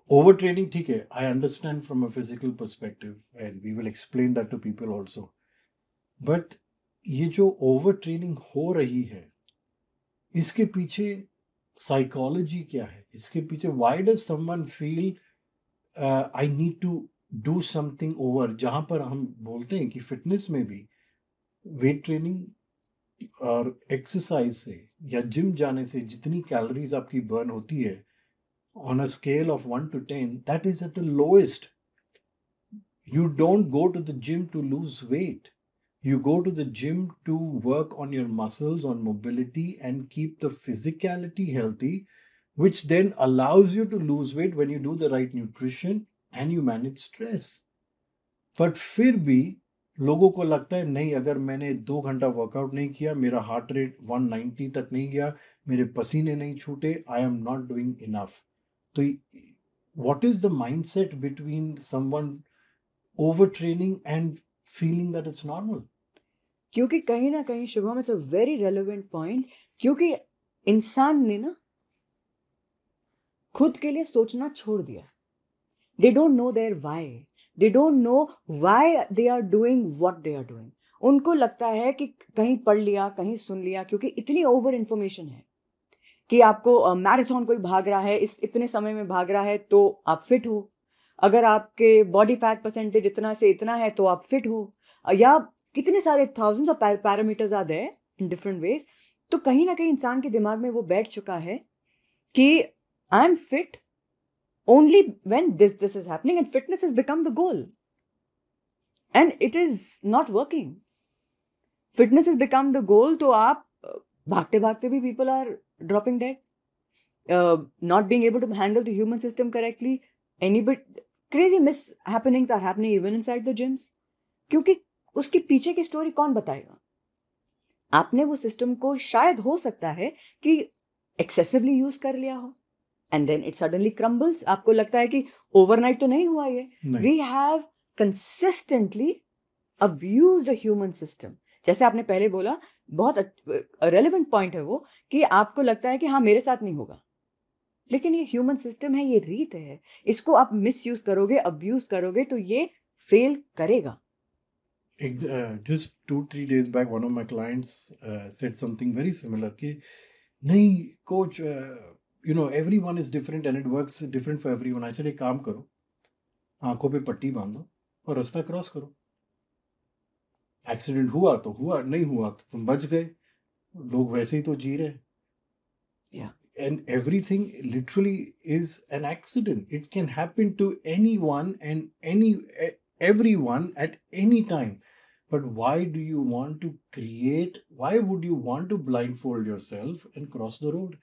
overtraining? ठीक है, I understand from a physical perspective and we will explain that to people also. But ये जो overtraining हो रही है, इसके पीछे psychology क्या है? इसके पीछे why does someone feel I need to do something over? जहाँ पर हम बोलते हैं कि फिटनेस में भी वेट ट्रेनिंग और एक्सरसाइज से या जिम जाने से जितनी कैलोरीज आपकी बर्न होती है on a scale of 1 to 10, that is at the lowest. You don't go to the gym to lose weight. You go to the gym to work on your muscles, on mobility, and keep the physicality healthy, which then allows you to lose weight when you do the right nutrition and you manage stress. But फिर भी लोगों को लगता है नहीं, अगर मैंने 2 घंटा वर्कआउट नहीं किया, मेरा हार्ट रेट 190 तक नहीं गया, मेरे पसीने नहीं छूटे, I am not doing enough. तो what is the mindset between someone overtraining and feeling that it's normal? क्योंकि कहीं ना कहीं Shubham, it's a very relevant point, क्योंकि इंसान ने ना खुद के लिए सोचना छोड़ दिया. They don't know their why, they don't know why they are doing what they are doing. उनको लगता है कि कहीं पढ़ लिया, कहीं सुन लिया, क्योंकि इतनी ओवर इन्फॉर्मेशन है कि आपको मैराथन कोई भाग रहा है, इस इतने समय में भाग रहा है तो आप फिट हो, अगर आपके बॉडी फैट परसेंटेज इतना से इतना है तो आप फिट हो, या कितने सारे thousands of parameters are there in different ways. तो कहीं ना कहीं इंसान के दिमाग में वो बैठ चुका है कि I am fit only when this is happening, and fitness has become the goal, and it is not working. Fitness has become the goal, तो आप भागते भागते भी people are dropping dead, not being able to handle the human system correctly. Crazy mishappenings are happening even inside the gyms, क्योंकि उसके पीछे की story कौन बताएगा? आपने वो सिस्टम को शायद हो सकता है कि एक्सेसिवली यूज कर लिया हो, and then it suddenly crumbles. आपको लगता है कि overnight तो नहीं हुआ ये. We have consistently abused a human system. जैसे आपने पहले बोला, बहुत relevant point है वो, कि आपको लगता है कि हाँ मेरे साथ नहीं होगा, लेकिन ये ह्यूमन सिस्टम है, ये रीत है, इसको आप मिसयूज करोगे, अब्यूज करोगे तो ये फेल करेगा. Just 2-3 days back, one of my clients said something very similar कि नहीं coach, everyone is different and it works different for everyone. I said एक काम करो, आंखों पे पट्टी बांधो और रास्ता क्रॉस करो. एक्सीडेंट हुआ तो हुआ, नहीं हुआ तो तुम बच गए. लोग वैसे ही तो जी रहे. Yeah. And everything literally is an accident. It can happen to anyone and everyone at any time. But why would you want to blindfold yourself and cross the road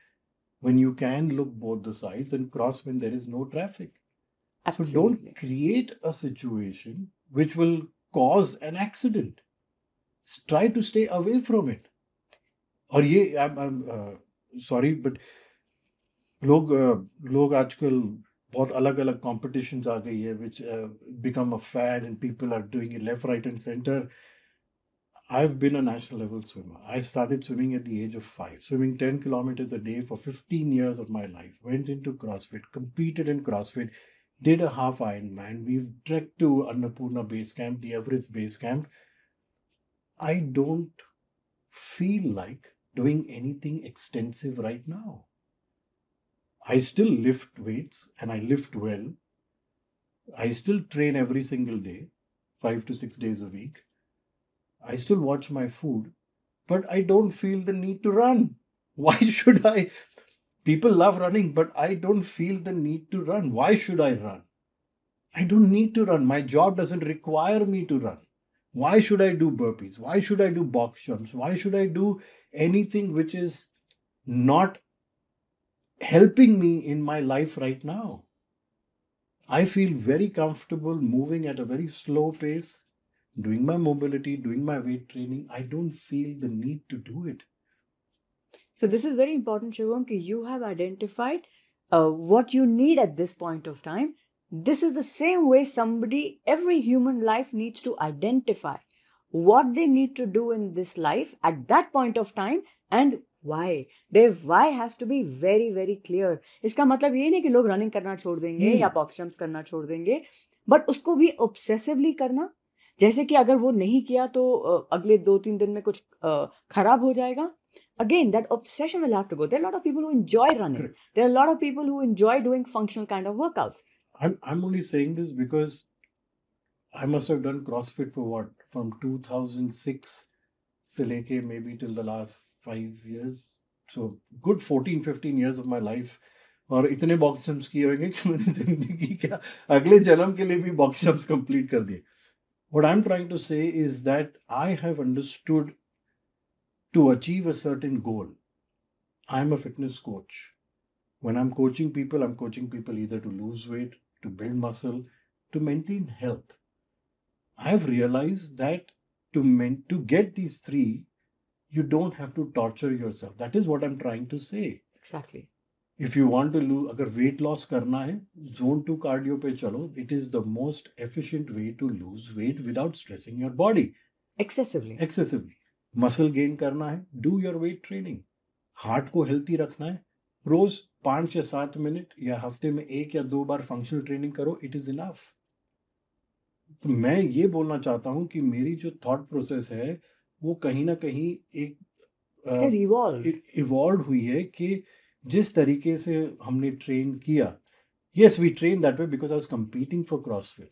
when you can look both the sides and cross when there is no traffic? So don't create a situation which will cause an accident. Try to stay away from it. और ये I'm sorry, but लोग आजकल बहुत अलग अलग competitions आ गई है which become a fad and people are doing it left, right and center. I've been a national level swimmer. I started swimming at the age of 5, swimming 10 kilometers a day for 15 years of my life. Went into CrossFit, competed in CrossFit, did a half Ironman. We've trekked to Annapurna Base Camp, the Everest Base Camp. I don't feel like doing anything extensive right now. I still lift weights and I lift well. I still train every single day, 5 to 6 days a week. I still watch my food, but I don't feel the need to run. Why should I? People love running, but I don't feel the need to run. Why should I run? I don't need to run. My job doesn't require me to run. Why should I do burpees? Why should I do box jumps? Why should I do anything which is not helping me in my life right now? I feel very comfortable moving at a very slow pace, doing my mobility, doing my weight training. I don't feel the need to do it. So this is very important, Shivam, that you have identified what you need at this point of time. This is the same way every human life needs to identify what they need to do in this life at that point of time and why. Their why has to be very, very clear. इसका मतलब ये नहीं कि लोग running करना छोड़ देंगे या बॉक्स जंप्स करना छोड़ देंगे, बट उसको भी ऑब्सेसिवली करना. जैसे कि अगर वो नहीं किया तो अगले 2-3 दिन में कुछ खराब हो जाएगा. Again, that obsession will have to go. There are a lot of people who enjoy running. Correct. There are a lot of people who enjoy doing functional kind of workouts. I'm only saying this because I must have done CrossFit for what? From 2006 से लेके maybe till the last 5 years. So good 14-15 years of my life. और इतने box jumps किए होंगे कि मैंने जिंदगी क्या अगले जन्म के लिए भी बॉक्स जंप्स कंप्लीट कर दिए. What I'm trying to say is that I have understood to achieve a certain goal. I'm a fitness coach. When I'm coaching people either to lose weight, to build muscle, to maintain health. I've realized that to get these three, you don't have to torture yourself. That is what I'm trying to say. Exactly. If you want to lose, अगर weight loss करना है, zone 2 cardio पे चलो. It is the most efficient way to lose weight without stressing your body. Excessively. Muscle gain करना है, do your weight training. Heart को healthy रखना है, रोज 5 या 7 मिनट या हफ्ते में 1 या 2 बार फंक्शनल ट्रेनिंग करो. It is enough. तो मैं ये बोलना चाहता हूँ कि मेरी जो थॉट प्रोसेस है वो कहीं ना कहीं एक इवॉल्व हुई है कि जिस तरीके से हमने ट्रेन किया. Yes, we trained that way because I was competing for CrossFit.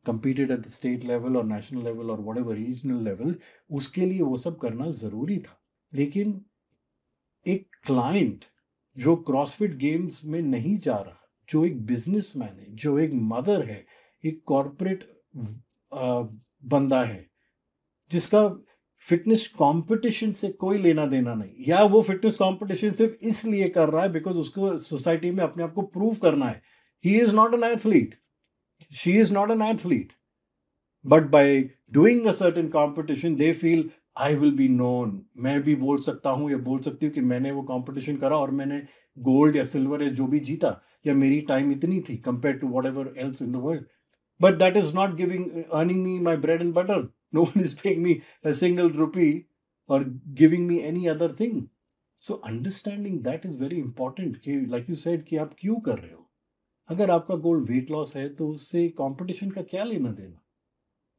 Competed at the state level or national level or whatever regional level. उसके लिए वो सब करना ज़रूरी था. लेकिन एक क्लाइंट जो CrossFit गेम्स में नहीं जा रहा, जो एक बिजनेसमैन है, जो एक मदर है, एक कॉर्पोरेट बंदा है, जिसका फिटनेस कंपटीशन से कोई लेना देना नहीं, या वो फिटनेस कंपटीशन सिर्फ इसलिए कर रहा है बिकॉज उसको सोसाइटी में अपने आप को प्रूव करना है. He is not an athlete, she is not an athlete, but by doing a certain competition they feel I will be known. मैं भी बोल सकता हूँ या बोल सकती हूँ कि मैंने वो कंपटीशन करा और मैंने गोल्ड या सिल्वर या जो भी जीता, या मेरी टाइम इतनी थी compare to whatever else in the world. But that is not earning me my bread and butter. No one is paying me a single rupee or giving me any other thing. So understanding that is very important. कि like you said कि आप क्यों कर रहे हो. अगर आपका गोल weight loss है तो उससे कंपटीशन का क्या लेना देना.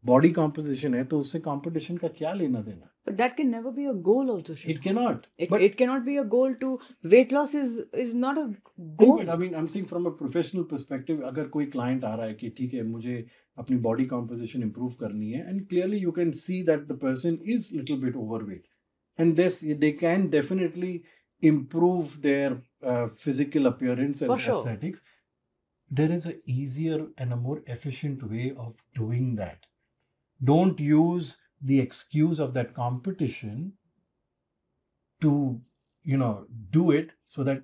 बॉडी कॉम्पोजिशन है तो उससे कंपटीशन का क्या लेना देना? But that can never be a goal also, It Shubham. cannot. It, But it cannot be a goal to weight loss is not a नहीं, goal. but I mean, I'm saying from a professional perspective, अगर कोई client आ रहा है कि ठीक है मुझे अपनी body composition improve करनी है, and clearly you can see that the person is little bit overweight, and this they can definitely improve their physical appearance and For sure. aesthetics. There is a easier and a more efficient way of doing that. Don't use the excuse of that competition to do it so that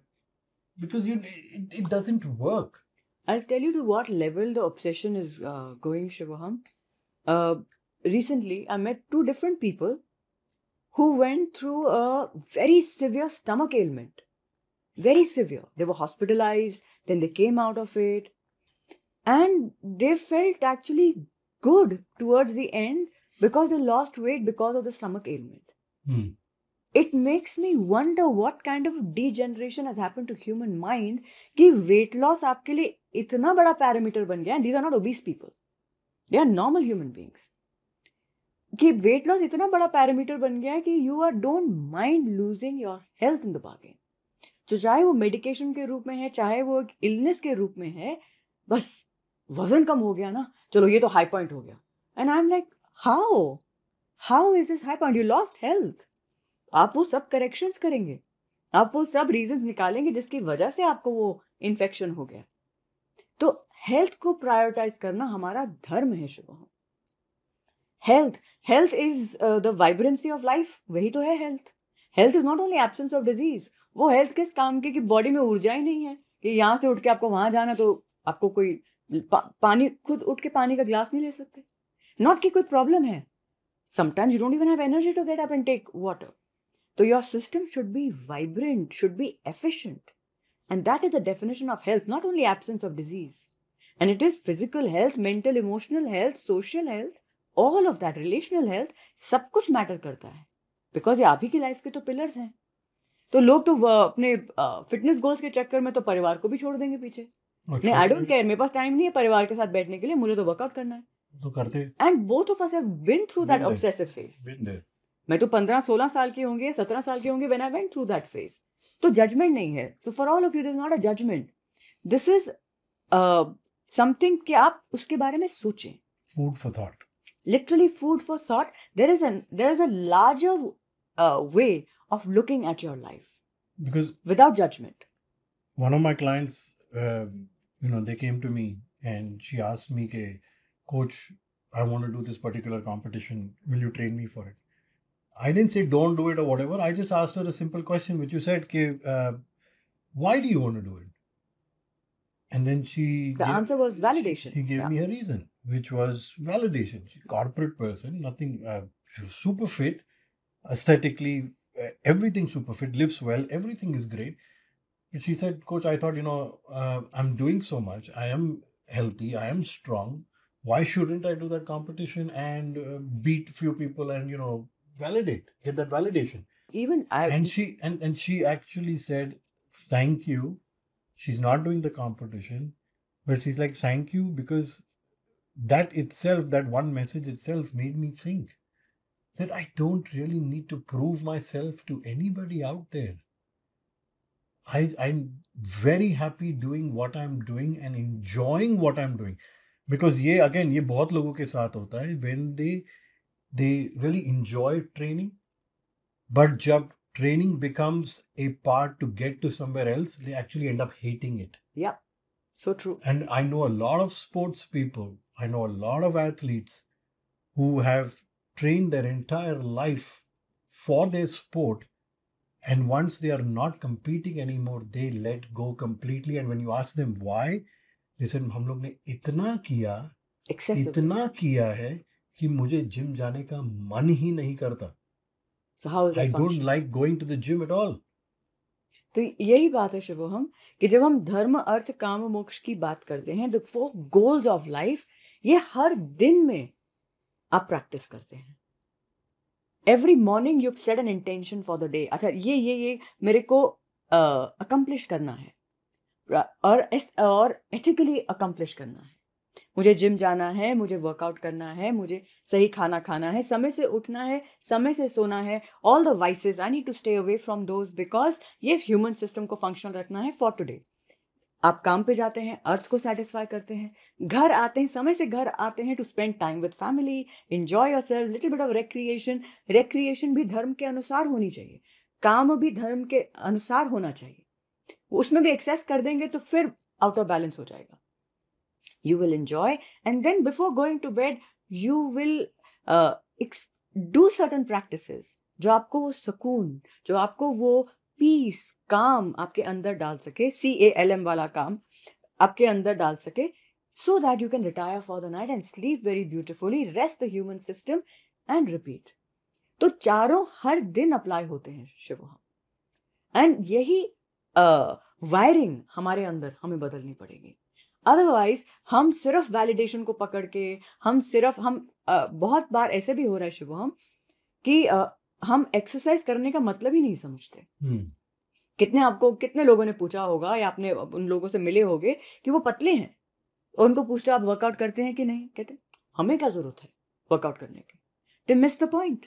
because it doesn't work. I'll tell you to what level the obsession is going, Shivaham. Recently, I met two different people who went through a very severe stomach ailment. Very severe. They were hospitalized, then they came out of it. And they felt actually good towards the end because they lost weight because of the stomach ailment. Hmm. It makes me wonder what kind of degeneration has happened to human mind कि weight loss आपके लिए इतना बड़ा parameter बन गया है. These are not obese people. They are normal human beings. कि weight loss इतना बड़ा parameter बन गया है कि you are don't mind losing your health in the bargain. तो चाहे वो medication के रूप में है, चाहे वो illness के रूप में है, बस वजन कम हो गया ना, चलो ये तो high point हो गया. And I'm like, how? How is this high point? You lost health. आप वो सब करेक्शंस करेंगे, आप वो सब रीजंस निकालेंगे जिसकी वजह से आपको वो इन्फेक्शन हो गया. तो हेल्थ को प्रायोरिटाइज करना हमारा धर्म है Shubham. Health is the vibrancy of life. वही तो है health. Health is not only absence of disease. वो हेल्थ किस काम की कि बॉडी में ऊर्जा ही नहीं है कि यहाँ से उठ के आपको वहां जाना तो आपको कोई पानी खुद उठ के पानी का ग्लास नहीं ले सकते. नॉट कि कोई प्रॉब्लम है. Sometimes you don't even have energy to get up and take water. So your system should be vibrant, should be efficient. And that is the definition of health, not only absence of disease. And it is physical health, mental, emotional health, social health, all of that, relational health, सब कुछ matter करता है. Because ये आप ही की life के तो pillars हैं. तो लोग तो अपने फिटनेस गोल्स के चक्कर में तो परिवार को भी छोड़ देंगे पीछे. नहीं, आई डोंट केयर, मेरे पास टाइम नहीं है परिवार के साथ बैठने के लिए, मुझे तो वर्कआउट करना है. तो करते. And both of us have been through that obsessive phase. Been there. मैं तो 15-16 साल की होंगे, 17 साल की होंगे when I went through that phase. तो जजमेंट नहीं है. So for all of you, this is not a judgment. This is something कि आप उसके बारे में सोचें. Food for thought. Literally food for thought. There is a larger way of looking at your life. Because without judgment. One of my clients, they came to me and she asked me, Coach, I want to do this particular competition. Will you train me for it? I didn't say don't do it or whatever. I just asked her a simple question, which you said, why do you want to do it? And then the answer was validation. She gave me a reason, which was validation. She's a corporate person, nothing, super fit, aesthetically, everything super fit, lives well, everything is great. But she said, Coach, I thought, I'm doing so much. I am healthy. I am strong. Why shouldn't I do that competition and beat few people and, get that validation? And she actually said, thank you. She's not doing the competition, but she's like, thank you, because that itself, that one message itself made me think that I don't really need to prove myself to anybody out there. I'm very happy doing what I'm doing and enjoying what I'm doing. Because ये बहुत लोगों के साथ होता है when they really enjoy training, but जब training becomes a part to get to somewhere else, they actually end up hating it. Yeah, so true. And I know a lot of sports people, I know a lot of athletes who have trained their entire life for their sport, and once they are not competing anymore, they let go completely. And when you ask them why, they said, हम लोग ने इतना किया है कि मुझे gym जाने का मन ही नहीं करता. So how is that I function? don't like going to the gym at all. तो यही बात है शुभम कि जब हम धर्म अर्थ काम मोक्ष की बात करते हैं, the 4 goals of life, ये हर दिन में आप प्रैक्टिस करते हैं. Every morning you've set an intention for the day. अच्छा ये मेरे को accomplish करना है और ethically accomplish करना है. मुझे जिम जाना है, मुझे वर्कआउट करना है, मुझे सही खाना खाना है, समय से उठना है, समय से सोना है। All the vices I need to stay away from those, because ये ह्यूमन सिस्टम को फंक्शनल रखना है फॉर टुडे। आप काम पे जाते हैं, अर्थ को सेटिस्फाई करते हैं, घर आते हैं, समय से घर आते हैं to spend time with family, enjoy yourself, little bit of recreation. Recreation भी धर्म के अनुसार होनी चाहिए, काम भी धर्म के अनुसार होना चाहिए। उसमें भी एक्सेस कर देंगे तो फिर आउट ऑफ बैलेंस हो जाएगा। You will enjoy, and then before going to bed you will do certain practices जो आपको वो सुकून, जो आपको वो पीस, काम आपके अंदर डाल सके, CALM वाला काम आपके अंदर डाल सके, so that you can retire for the night and sleep very beautifully, rest the human system and repeat। तो चारों हर दिन अप्लाई होते हैं शिवोहम, एंड यही वायरिंग हमारे अंदर हमें बदलनी पड़ेगी। अदरवाइज हम सिर्फ वैलिडेशन को पकड़ के बहुत बार ऐसे भी हो रहा है शिवम कि हम एक्सरसाइज करने का मतलब ही नहीं समझते। कितने लोगों ने पूछा होगा या आपने उन लोगों से मिले होंगे कि वो पतले हैं और उनको पूछते आप वर्कआउट करते हैं कि नहीं, कहते हमें क्या जरूरत है वर्कआउट करने की। They miss the point.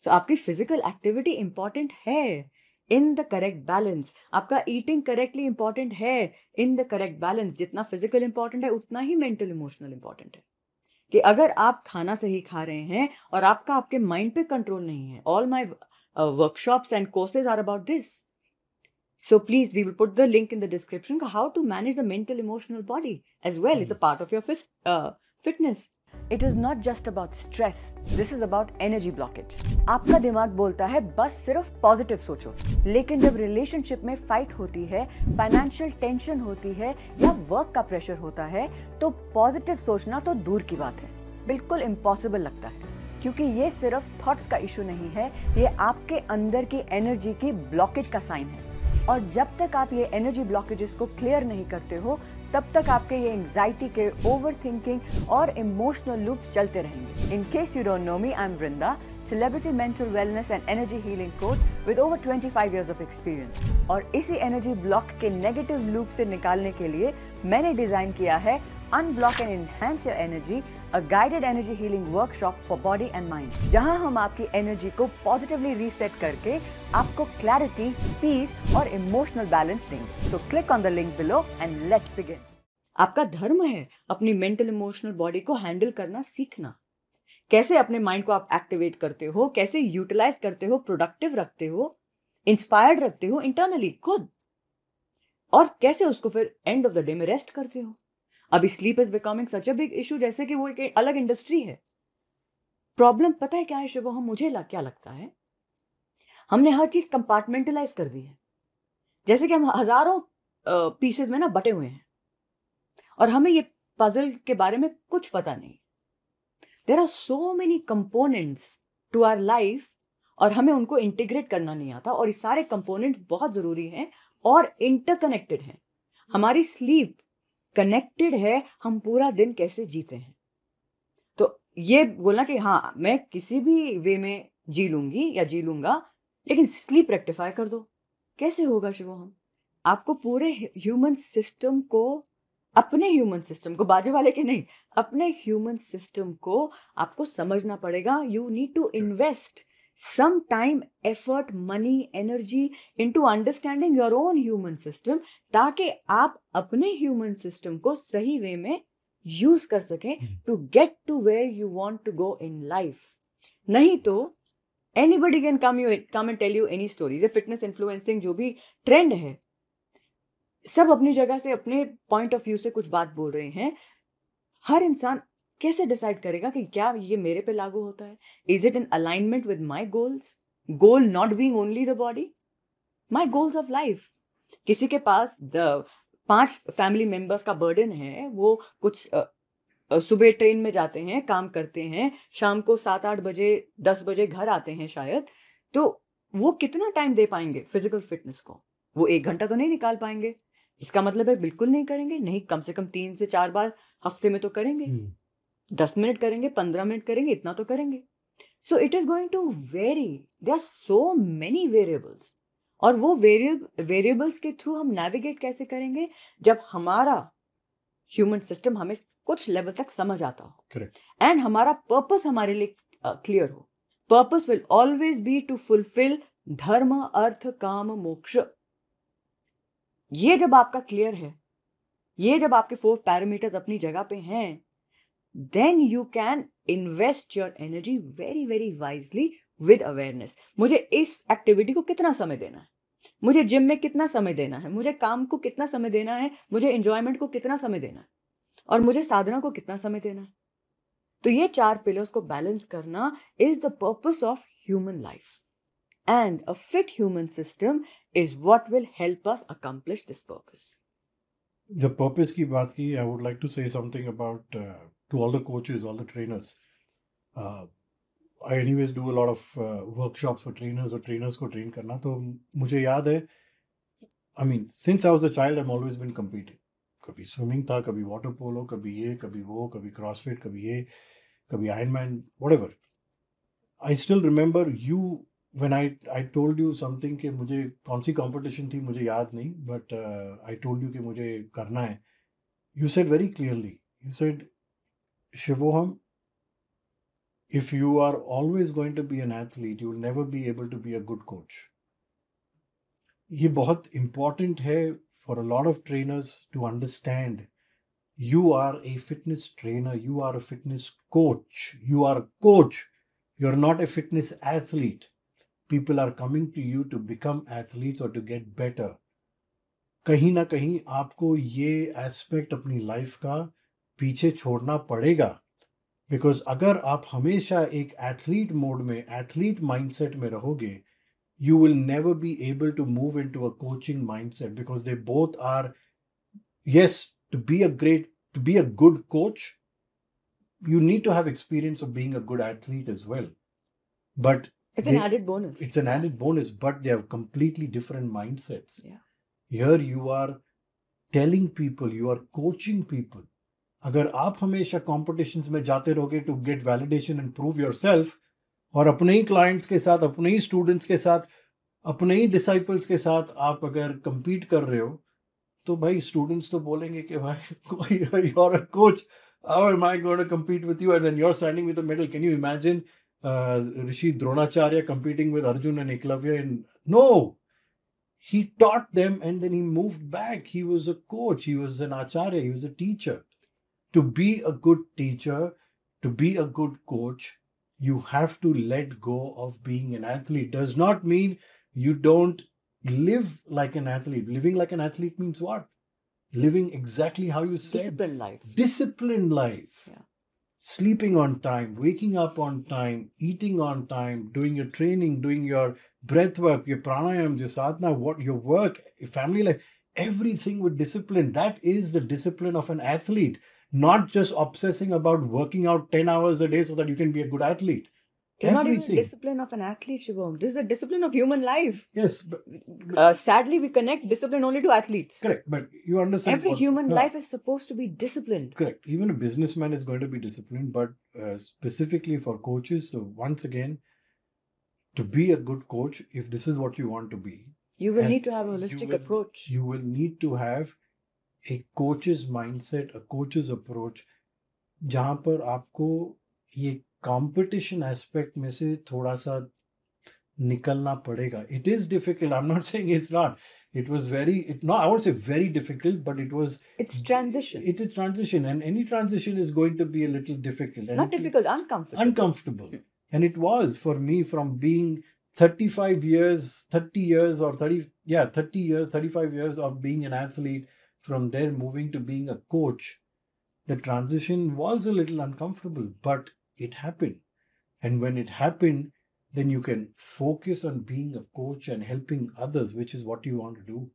So आपकी फिजिकल एक्टिविटी इंपॉर्टेंट है इन द करेक्ट बैलेंस, आपका ईटिंग करेक्टली इंपॉर्टेंट है इन द करेक्ट बैलेंस। जितना फिजिकल इंपॉर्टेंट है उतना ही मेंटल इमोशनल इंपॉर्टेंट है। कि अगर आप खाना सही खा रहे हैं और आपके माइंड पे कंट्रोल नहीं है, all my workshops and courses are about this. So please, we will put the link in the description how to manage the mental emotional body as well. It's a part of your fitness. It is not just about stress. This is about energy blockage. आपका दिमाग बोलता है बस सिर्फ positive सोचो, लेकिन जब relationship में फाइट होती है, फाइनेंशियल टेंशन होती है या वर्क का प्रेशर होता है, तो पॉजिटिव सोचना तो दूर की बात है, बिल्कुल इम्पॉसिबल लगता है। क्योंकि ये सिर्फ थॉट्स का इशू नहीं है, ये आपके अंदर की एनर्जी की ब्लॉकेज का साइन है। और जब तक आप ये एनर्जी ब्लॉकेजेस को क्लियर नहीं करते हो, तब तक आपके ये एंजाइटी के, ओवर थिंकिंग और इमोशनल लूप्स चलते रहेंगे। In case you don't know me, I am Vrinda, celebrity mental wellness and energy healing coach with over 25 years of experience। और इसी एनर्जी ब्लॉक के नेगेटिव लूप से निकालने के लिए मैंने डिजाइन किया है unblock and enhance your energy, a guided energy healing workshop for body and mind, जहां हम आपकी एनर्जी को पॉजिटिवली रीसेट करके आपको क्लैरिटी, पीस और इमोशनल बैलेंस देंगे। So click on the link below and let's begin. आपका धर्म है अपनी मेंटल इमोशनल बॉडी को हैंडल करना सीखना। कैसे अपने माइंड को आप एक्टिवेट करते हो, कैसे यूटिलाइज करते हो, प्रोडक्टिव रखते हो, इंस्पायर्ड रखते हो इंटरनली खुद, और कैसे उसको फिर एंड ऑफ द डे में रेस्ट करते हो। अभी sleep is becoming such a big issue, जैसे कि वो एक अलग इंडस्ट्री है। प्रॉब्लम पता है क्या है शिवम, मुझे क्या लगता है, हमने हर चीज कंपार्टमेंटलाइज कर दी है। जैसे कि हम हजारों पीसेस में ना बटे हुए हैं और हमें ये पजल के बारे में कुछ पता नहीं। There are so many components to our life और हमें उनको इंटीग्रेट करना नहीं आता, और ये सारे कंपोनेंट्स बहुत जरूरी हैं और इंटरकनेक्टेड हैं। हमारी स्लीप कनेक्टेड है हम पूरा दिन कैसे जीते हैं। तो ये बोलना कि हाँ मैं किसी भी वे में जी लूंगी या जी लूंगा, लेकिन स्लीप रेक्टिफाई कर दो, कैसे होगा शिवम? आपको पूरे ह्यूमन सिस्टम को, अपने ह्यूमन सिस्टम को, बाजू वाले के नहीं, अपने ह्यूमन सिस्टम को आपको समझना पड़ेगा। You need to invest some time, effort, money, energy into understanding your own human system, ताकि आप अपने ह्यूमन सिस्टम को सही वे में यूज कर सकें to get to where you want to go in life. नहीं तो anybody can come and tell you any stories. Fitness influencing जो भी ट्रेंड है, सब अपनी जगह से अपने पॉइंट ऑफ व्यू से कुछ बात बोल रहे हैं। हर इंसान कैसे डिसाइड करेगा कि क्या ये मेरे पे लागू होता है? Is it in alignment with my goals? Goal not being only the body, my goals of life. किसी के पास 5 फैमिली मेंबर्स का बर्डन है, वो कुछ सुबह ट्रेन में जाते हैं, काम करते हैं, शाम को 7-8 बजे 10 बजे घर आते हैं शायद, तो वो कितना टाइम दे पाएंगे फिजिकल फिटनेस को? वो 1 घंटा तो नहीं निकाल पाएंगे। इसका मतलब है बिल्कुल नहीं करेंगे, नहीं, कम से कम 3 से 4 बार हफ्ते में तो करेंगे। 10 मिनट करेंगे, 15 मिनट करेंगे, इतना तो करेंगे। So it is going to vary, there are so many variables, और वो वेरिएबल्स के थ्रू हम नेविगेट कैसे करेंगे? जब हमारा ह्यूमन सिस्टम हमें कुछ लेवल तक समझ आता हो करेक्ट। एंड हमारा पर्पस हमारे लिए क्लियर हो. Purpose will always be to fulfil dharma artha काम मोक्ष. ये जब आपका क्लियर है, ये जब आपके 4 पैरामीटर्स अपनी जगह पे हैं, then you can invest your energy very very wisely with awareness. मुझे इस एक्टिविटी को कितना समय देना है, मुझे जिम में कितना समय देना है, मुझे काम को कितना समय देना है, मुझे एंजॉयमेंट को कितना समय देना है, और मुझे साधना को कितना समय देना है. तो ये 4 पिलर्स को बैलेंस करना is the purpose of human life, and a fit human system is what will help us accomplish this purpose. जब पर्पस की बात की, I would like to say something about to all the coaches, all the trainers. I anyways do a lot of workshops for trainers, और trainers को train करना. तो मुझे याद है, I mean since I was a child I am always been competing. कभी swimming था, कभी वाटर पोलो, कभी ये कभी वो, कभी क्रॉसफिट, कभी ये, कभी iron whatever. I still remember you when I told you something कि मुझे कौन सी कंपटीशन थी मुझे याद नहीं, बट आई टोल्ड यू कि मुझे करना है. You said very clearly, you said, Shivoham, if you are always going to be an athlete, you will never be able to be a good coach. ये बहुत important है for a lot of trainers to understand. You are a fitness trainer, you are a fitness coach, you are a coach, you are not a fitness athlete. People are coming to you to become athletes or to get better. कहीं ना कहीं आपको ये aspect अपनी life का पीछे छोड़ना पड़ेगा, बिकॉज अगर आप हमेशा एक एथलीट मोड में, एथलीट माइंडसेट में रहोगे, you will never be able to move into a coaching mindset, because they both are, yes, to be a good coach, you need to have experience of being a good athlete as well. But It's an added bonus. It's an added bonus, but they have completely different mindsets. Yeah. Here you are telling people, you are coaching people. अगर आप हमेशा competitions में जाते रहोगे to get validation and prove yourself, और अपने ही clients के साथ, अपने ही स्टूडेंट्स के साथ, अपने ही डिसाइपल्स के साथ आप अगर compete कर रहे हो, तो भाई स्टूडेंट्स तो बोलेंगे कि भाई you are a coach, how am I going to compete with you, and then you're standing with a medal. Can you imagine Rishi Dronacharya competing with Arjun and Eklavya? And no, he taught them and then he moved back. He was a coach, he was an acharya, he was a teacher. To be a good teacher, to be a good coach, you have to let go of being an athlete. Does not mean you don't live like an athlete. Living like an athlete means what? Living exactly how you said. Disciplined life. Disciplined life. Yeah. Sleeping on time, waking up on time, eating on time, doing your training, doing your breath work, your pranayam, your sadhana, your work, your family life, everything with discipline. That is the discipline of an athlete. Not just obsessing about working out 10 hours a day so that you can be a good athlete. It's not even discipline of an athlete, Shivam. This is the discipline of human life. Yes. Sadly, we connect discipline only to athletes. Correct. But you understand. Every human life is supposed to be disciplined. Correct. Even a businessman is going to be disciplined. But specifically for coaches, so once again, to be a good coach, if this is what you want to be, you will need to have a holistic approach. You will need to have a coach's mindset, a coach's approach, जहाँ पर आपको ये competition aspect में से थोड़ा सा निकलना पड़ेगा. It is difficult. I'm not saying it's not. It was I won't say very difficult, but it's transition. It is transition, and any transition is going to be a little difficult. Not difficult, uncomfortable. Uncomfortable. And it was for me, from being 35 years, 30 years of being an athlete, from there moving to being a coach. The transition was a little uncomfortable, but it happened. And when it happened, then you can focus on being a coach and helping others, which is what you want to do,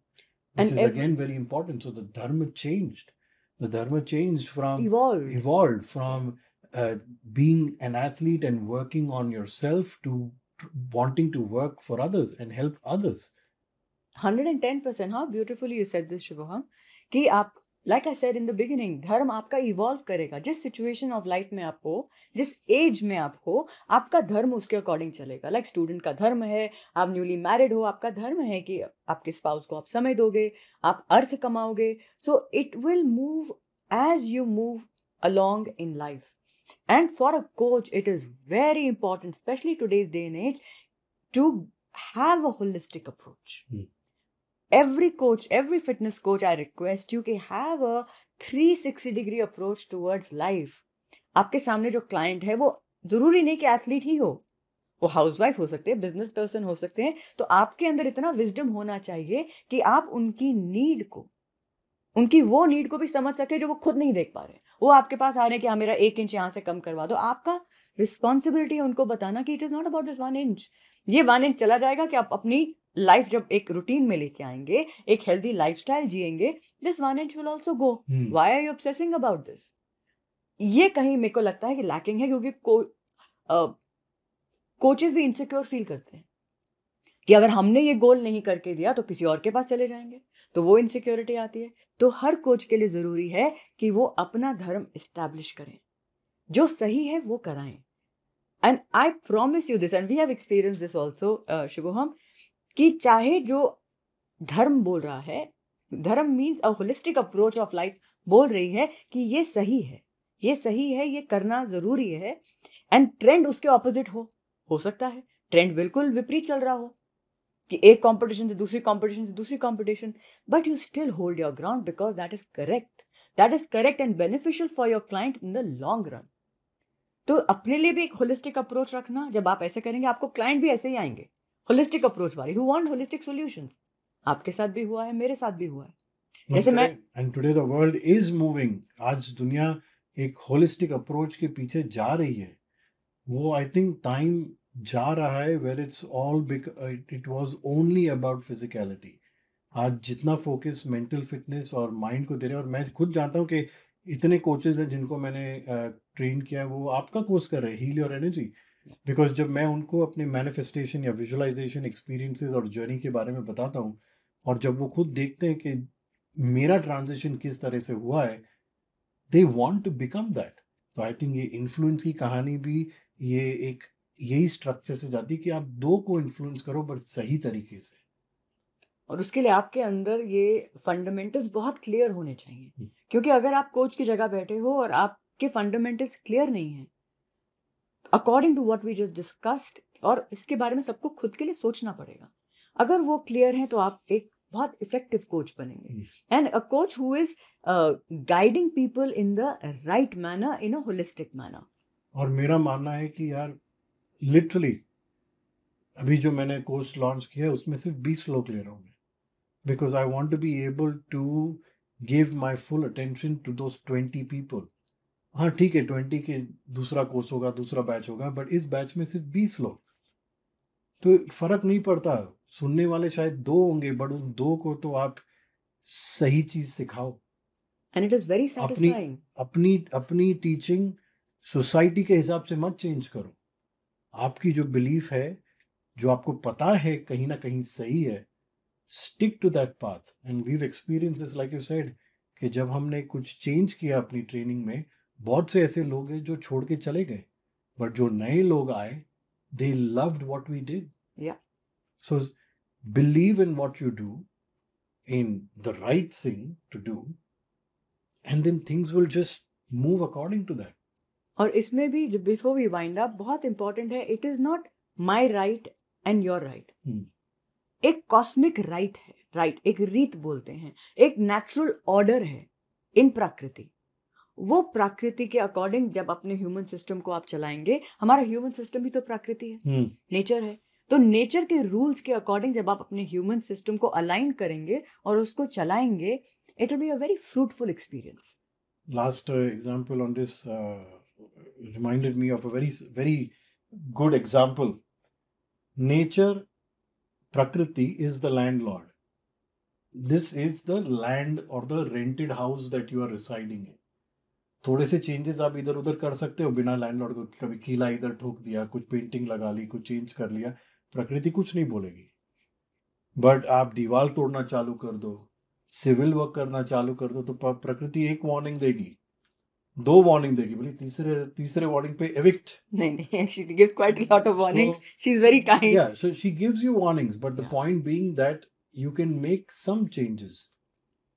which is again very important. So the dharma changed. The dharma changed from evolved from being an athlete and working on yourself to wanting to work for others and help others. 110%. How beautifully you said this, Shivoham. कि आप, like I said in the beginning, धर्म आपका evolve करेगा. जिस situation of life में आप हो, जिस एज में आप हो, आपका धर्म उसके अकॉर्डिंग चलेगा. लाइक स्टूडेंट का धर्म है, आप न्यूली मैरिड हो, आपका धर्म है कि आपके स्पाउस को आप समय दोगे, आप अर्थ कमाओगे. So it will move as you move along in life. And for a coach, it is very important, especially today's day and age, to have a holistic approach. Every coach, every fitness coach, I request you कि have a 360-degree approach towards life. आपके सामने जो client है वो जरूरी नहीं कि athlete ही हो, वो हाउसवाइफ हो सकते हैं, बिजनेस पर्सन हो सकते हैं, तो आपके अंदर इतना विजडम होना चाहिए कि आप उनकी नीड को, उनकी वो नीड को भी समझ सके जो वो खुद नहीं देख पा रहे। वो आपके पास आ रहे हैं कि हाँ मेरा 1 इंच यहाँ से कम करवा दो, आपका रिस्पॉन्सिबिलिटी है उनको बताना कि it is not about this 1 inch. ये 1 इंच चला जाएगा कि आप अपनी लाइफ जब एक रूटीन में लेके आएंगे, एक हेल्दी लाइफस्टाइल जिएंगे, this 1 inch will also go. Why are you obsessing about this? ये कहीं मेरे को लगता है कि लैकिंग है, क्योंकि कोचेस भी इनसिक्योर फील करते हैं कि अगर हमने ये गोल नहीं करके दिया तो किसी और के पास चले जाएंगे, तो वो इनसिक्योरिटी आती है। तो हर कोच के लिए जरूरी है कि वो अपना धर्म इस्टेब्लिश करें, जो सही है वो कराएं। And I promise you this, and we have experience this also Shubham, कि चाहे जो धर्म बोल रहा है, dharma means a holistic approach of life बोल रही है कि ये सही है, ये सही है, ये करना जरूरी है, एंड ट्रेंड उसके ऑपोजिट हो सकता है ट्रेंड बिल्कुल विपरीत चल रहा हो कि एक कंपटीशन से दूसरी कंपटीशन से दूसरी competition, but you still hold your ground because that is correct and beneficial for your client in the long run. तो अपने लिए भी एक होलिस्टिक अप्रोच रखना, जब आप ऐसे करेंगे आपको क्लाइंट भी ऐसे ही आएंगे, होलिस्टिक अप्रोच वाले, हु वांट होलिस्टिक सॉल्यूशंस। आपके साथ भी हुआ है, मेरे साथ भी हुआ है। जैसे मैं and today the world is moving, आज दुनिया एक होलिस्टिक अप्रोच के पीछे जा रही है। वो आई थिंक टाइम जा रहा है where it's all it was only about physicality. आज जितना फोकस मेंटल फिटनेस और माइंड को दे रहे हैं, और मैं खुद जानता हूँ कि इतने कोचेज हैं जिनको मैंने ट्रेन किया है, वो आपका कोर्स कर रहे हैं, हील योर एनर्जी। बिकॉज जब मैं उनको अपने मैनिफेस्टेशन या विजुअलाइजेशन एक्सपीरियंसेस और जर्नी के बारे में बताता हूँ, और जब वो खुद देखते हैं कि मेरा ट्रांजिशन किस तरह से हुआ है, they want to become that. तो आई थिंक ये इन्फ्लुएंस की कहानी भी ये एक यही स्ट्रक्चर से जाती है कि आप दो को इन्फ्लुएंस करो बट सही तरीके से, और उसके लिए आपके अंदर ये फंडामेंटल्स बहुत क्लियर होने चाहिए। क्योंकि अगर आप कोच की जगह बैठे हो और आपके फंडामेंटल्स क्लियर नहीं है according to what we just discussed, और इसके बारे में सबको खुद के लिए सोचना पड़ेगा, अगर वो क्लियर है तो आप एक बहुत इफेक्टिव कोच बनेंगे, and a coach who is guiding people in the right manner, in a holistic manner. और मेरा मानना है कि यार लिटरली अभी जो मैंने कोर्स लॉन्च किया है उसमें सिर्फ 20 लोग ले रहा हूँ मैं, because I want to be able to give my full attention to those 20 people. हाँ ठीक है, 20 के दूसरा कोर्स होगा, दूसरा बैच होगा, बट इस बैच में सिर्फ 20 लोग, तो फर्क नहीं पड़ता। सुनने वाले शायद 2 होंगे, बट उन 2 को तो आप सही चीज सिखाओ। And it is very satisfying. अपनी टीचिंग सोसाइटी के हिसाब से मत चेंज करो। आपकी जो बिलीफ है, जो आपको पता है कहीं ना कहीं सही है, stick to that path. And we've experiences like you said कि जब हमने कुछ चेंज किया अपनी ट्रेनिंग में, बहुत से ऐसे लोग हैं जो छोड़ के चले गए, बट जो नए लोग आए, they loved what we did. Yeah. So believe in what you do, in the right thing to do, and then things will just move according to that. और इसमें भी बिफोर वी वाइंड अप बहुत important है, it is not my right and your right. एक cosmic right है, right एक रीत बोलते हैं, एक नेचुरल ऑर्डर है इन प्रकृति। वो प्रकृति के अकॉर्डिंग जब अपने ह्यूमन सिस्टम को आप चलाएंगे, हमारा ह्यूमन सिस्टम भी तो प्रकृति है, नेचर है, तो नेचर के रूल्स के अकॉर्डिंग जब आप अपने ह्यूमन सिस्टम को अलाइन करेंगे और उसको चलाएंगे, it will be a very fruitful experience. Last example on this reminded me of a very good example. Nature, Prakriti is the landlord. This is the land or the rented house that you are residing in. थोड़े से changes आप इधर उधर कर सकते हो बिना landlord को, कभी कीला इधर ठोक दिया, कुछ पेंटिंग लगा ली, कुछ चेंज कर लिया, प्रकृति कुछ नहीं बोलेगी। बट आप दीवार तोड़ना चालू कर दो, सिविल वर्क करना चालू कर दो, तो प्रकृति एक वार्निंग देगी, 2 वार्निंग देगी, बोली तीसरे वार्निंग पे evict. नहीं, she gives quite a lot of warnings. She's very kind. Yeah, so she gives you warnings, but the point being that you can make some changes.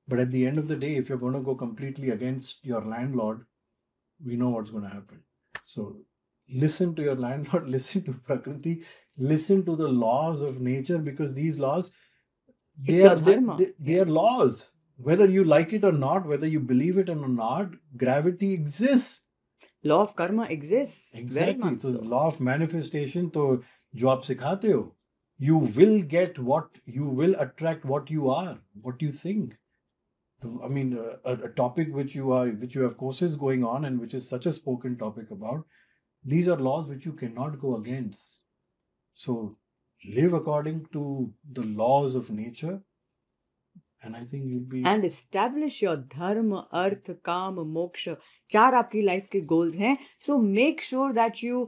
But at the end of the day, if you're going to go completely against your landlord, we know what's going to happen. So listen to your landlord, listen to Prakriti, listen to the laws of nature, because these laws, It's your dharma. they are laws. Whether you like it or not, whether you believe it or not, gravity exists. Law of karma exists. Very Exactly. much So so. law of manifestation, तो जो आप सिखाते हो, you will get what you will attract, what you are, what you think. I mean, a topic which you have courses going on, and which is such a spoken topic about. These are laws which you cannot go against. So live according to the laws of nature, and I think you'll be. And establish your dharma, arth, काम, मोक्ष. 4 आपकी life के goals हैं. So make sure that you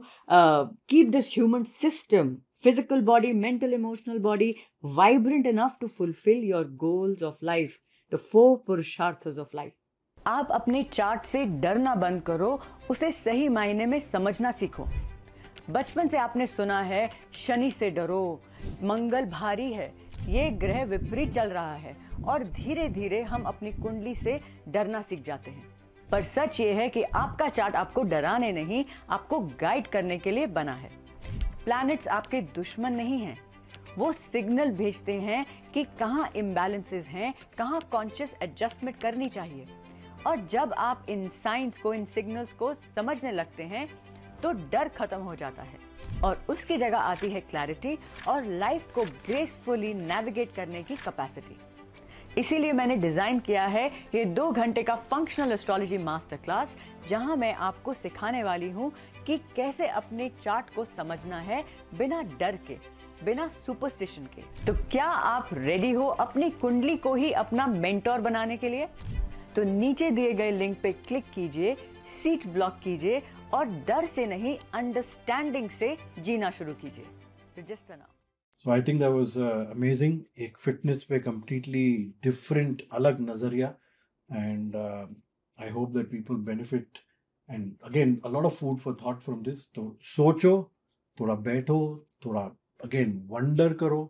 keep this human system, physical body, mental, emotional body, vibrant enough to fulfill your goals of life, the 4 पुरुषार्थs of life. आप अपने chart से डरना बंद करो, उसे सही मायने में समझना सीखो. बचपन से आपने सुना है शनि से डरो, मंगल भारी है, ये ग्रह विपरीत चल रहा है, और धीरे धीरे हम अपनी कुंडली से डरना सीख जाते हैं. पर सच ये है कि आपका चार्ट आपको डराने नहीं, आपको गाइड करने के लिए बना है. प्लैनेट्स आपके दुश्मन नहीं हैं, वो सिग्नल भेजते हैं कि कहाँ इम्बैलेंसेस हैं, कहाँ कॉन्शियस एडजस्टमेंट करनी चाहिए. और जब आप इन साइंस को, इन सिग्नल्स को समझने लगते हैं, तो डर खत्म हो जाता है और उसकी जगह आती है क्लैरिटी और लाइफ को ग्रेसफुली नेविगेट करने की कैपेसिटी. इसीलिए मैंने डिजाइन किया है ये 2 घंटे का फंक्शनल एस्ट्रोलॉजी मास्टर क्लास, जहां मैं आपको सिखाने वाली हूं कि कैसे अपने चार्ट को समझना है बिना डर के, बिना सुपरस्टिशन के. तो क्या आप रेडी हो अपनी कुंडली को ही अपना मेंटोर बनाने के लिए? तो नीचे दिए गए लिंक पे क्लिक कीजिए, सीट ब्लॉक कीजिए और डर से नहीं, अंडरस्टैंडिंग से जीना शुरू कीजिए. Register now. So I think that was amazing. एक फिटनेस पे completely different अलग नजरिया, and I hope that people benefit. And again, a lot of food for thought from this. तो सोचो, थोड़ा बैठो, थोड़ा again wonder करो,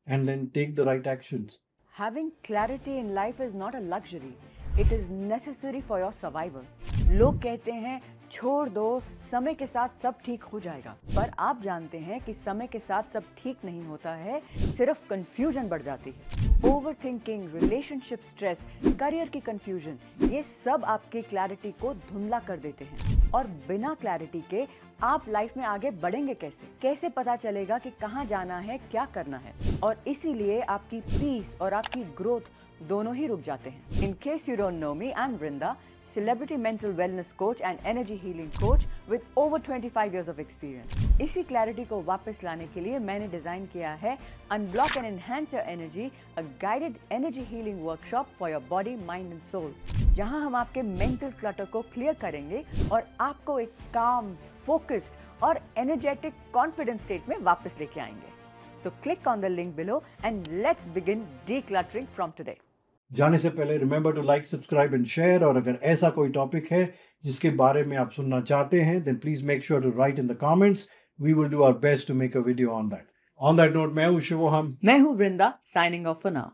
and then take the right actions. Having clarity in life is not a luxury. It is necessary for your survival. लोग कहते हैं छोड़ दो, समय के साथ सब ठीक हो जाएगा. पर आप जानते हैं कि समय के साथ सब ठीक नहीं होता है, सिर्फ कंफ्यूजन बढ़ जाती है. Over thinking, relationship stress, career की कंफ्यूजन, ये सब आपकी क्लैरिटी को धुंधला कर देते हैं. और बिना क्लैरिटी के आप लाइफ में आगे बढ़ेंगे कैसे? कैसे पता चलेगा कि कहाँ जाना है, क्या करना है? और इसीलिए आपकी पीस और आपकी ग्रोथ दोनों ही रुक जाते हैं. In case you don't know me, I'm Vrinda, celebrity mental wellness coach and energy healing coach with over 25 years of experience. इसी क्लैरिटी को वापस लाने के लिए मैंने डिजाइन किया है Unblock and Enhance Your Energy, a guided energy healing workshop for your body, mind and soul. जहां हम आपके मेंटल क्लटर को क्लियर करेंगे और आपको एक काम, फोकस्ड और एनर्जेटिक कॉन्फिडेंट स्टेट में वापस लेके आएंगे. So click on the link below and let's begin decluttering from today. जाने से पहले remember to like, subscribe and share. और अगर ऐसा कोई टॉपिक है जिसके बारे में आप सुनना चाहते हैं, then please make sure to write in the comments. We will do our best to make a video on that. On that note, मैं हूं शिवोहम. मैं हूं Vrinda, signing off for now.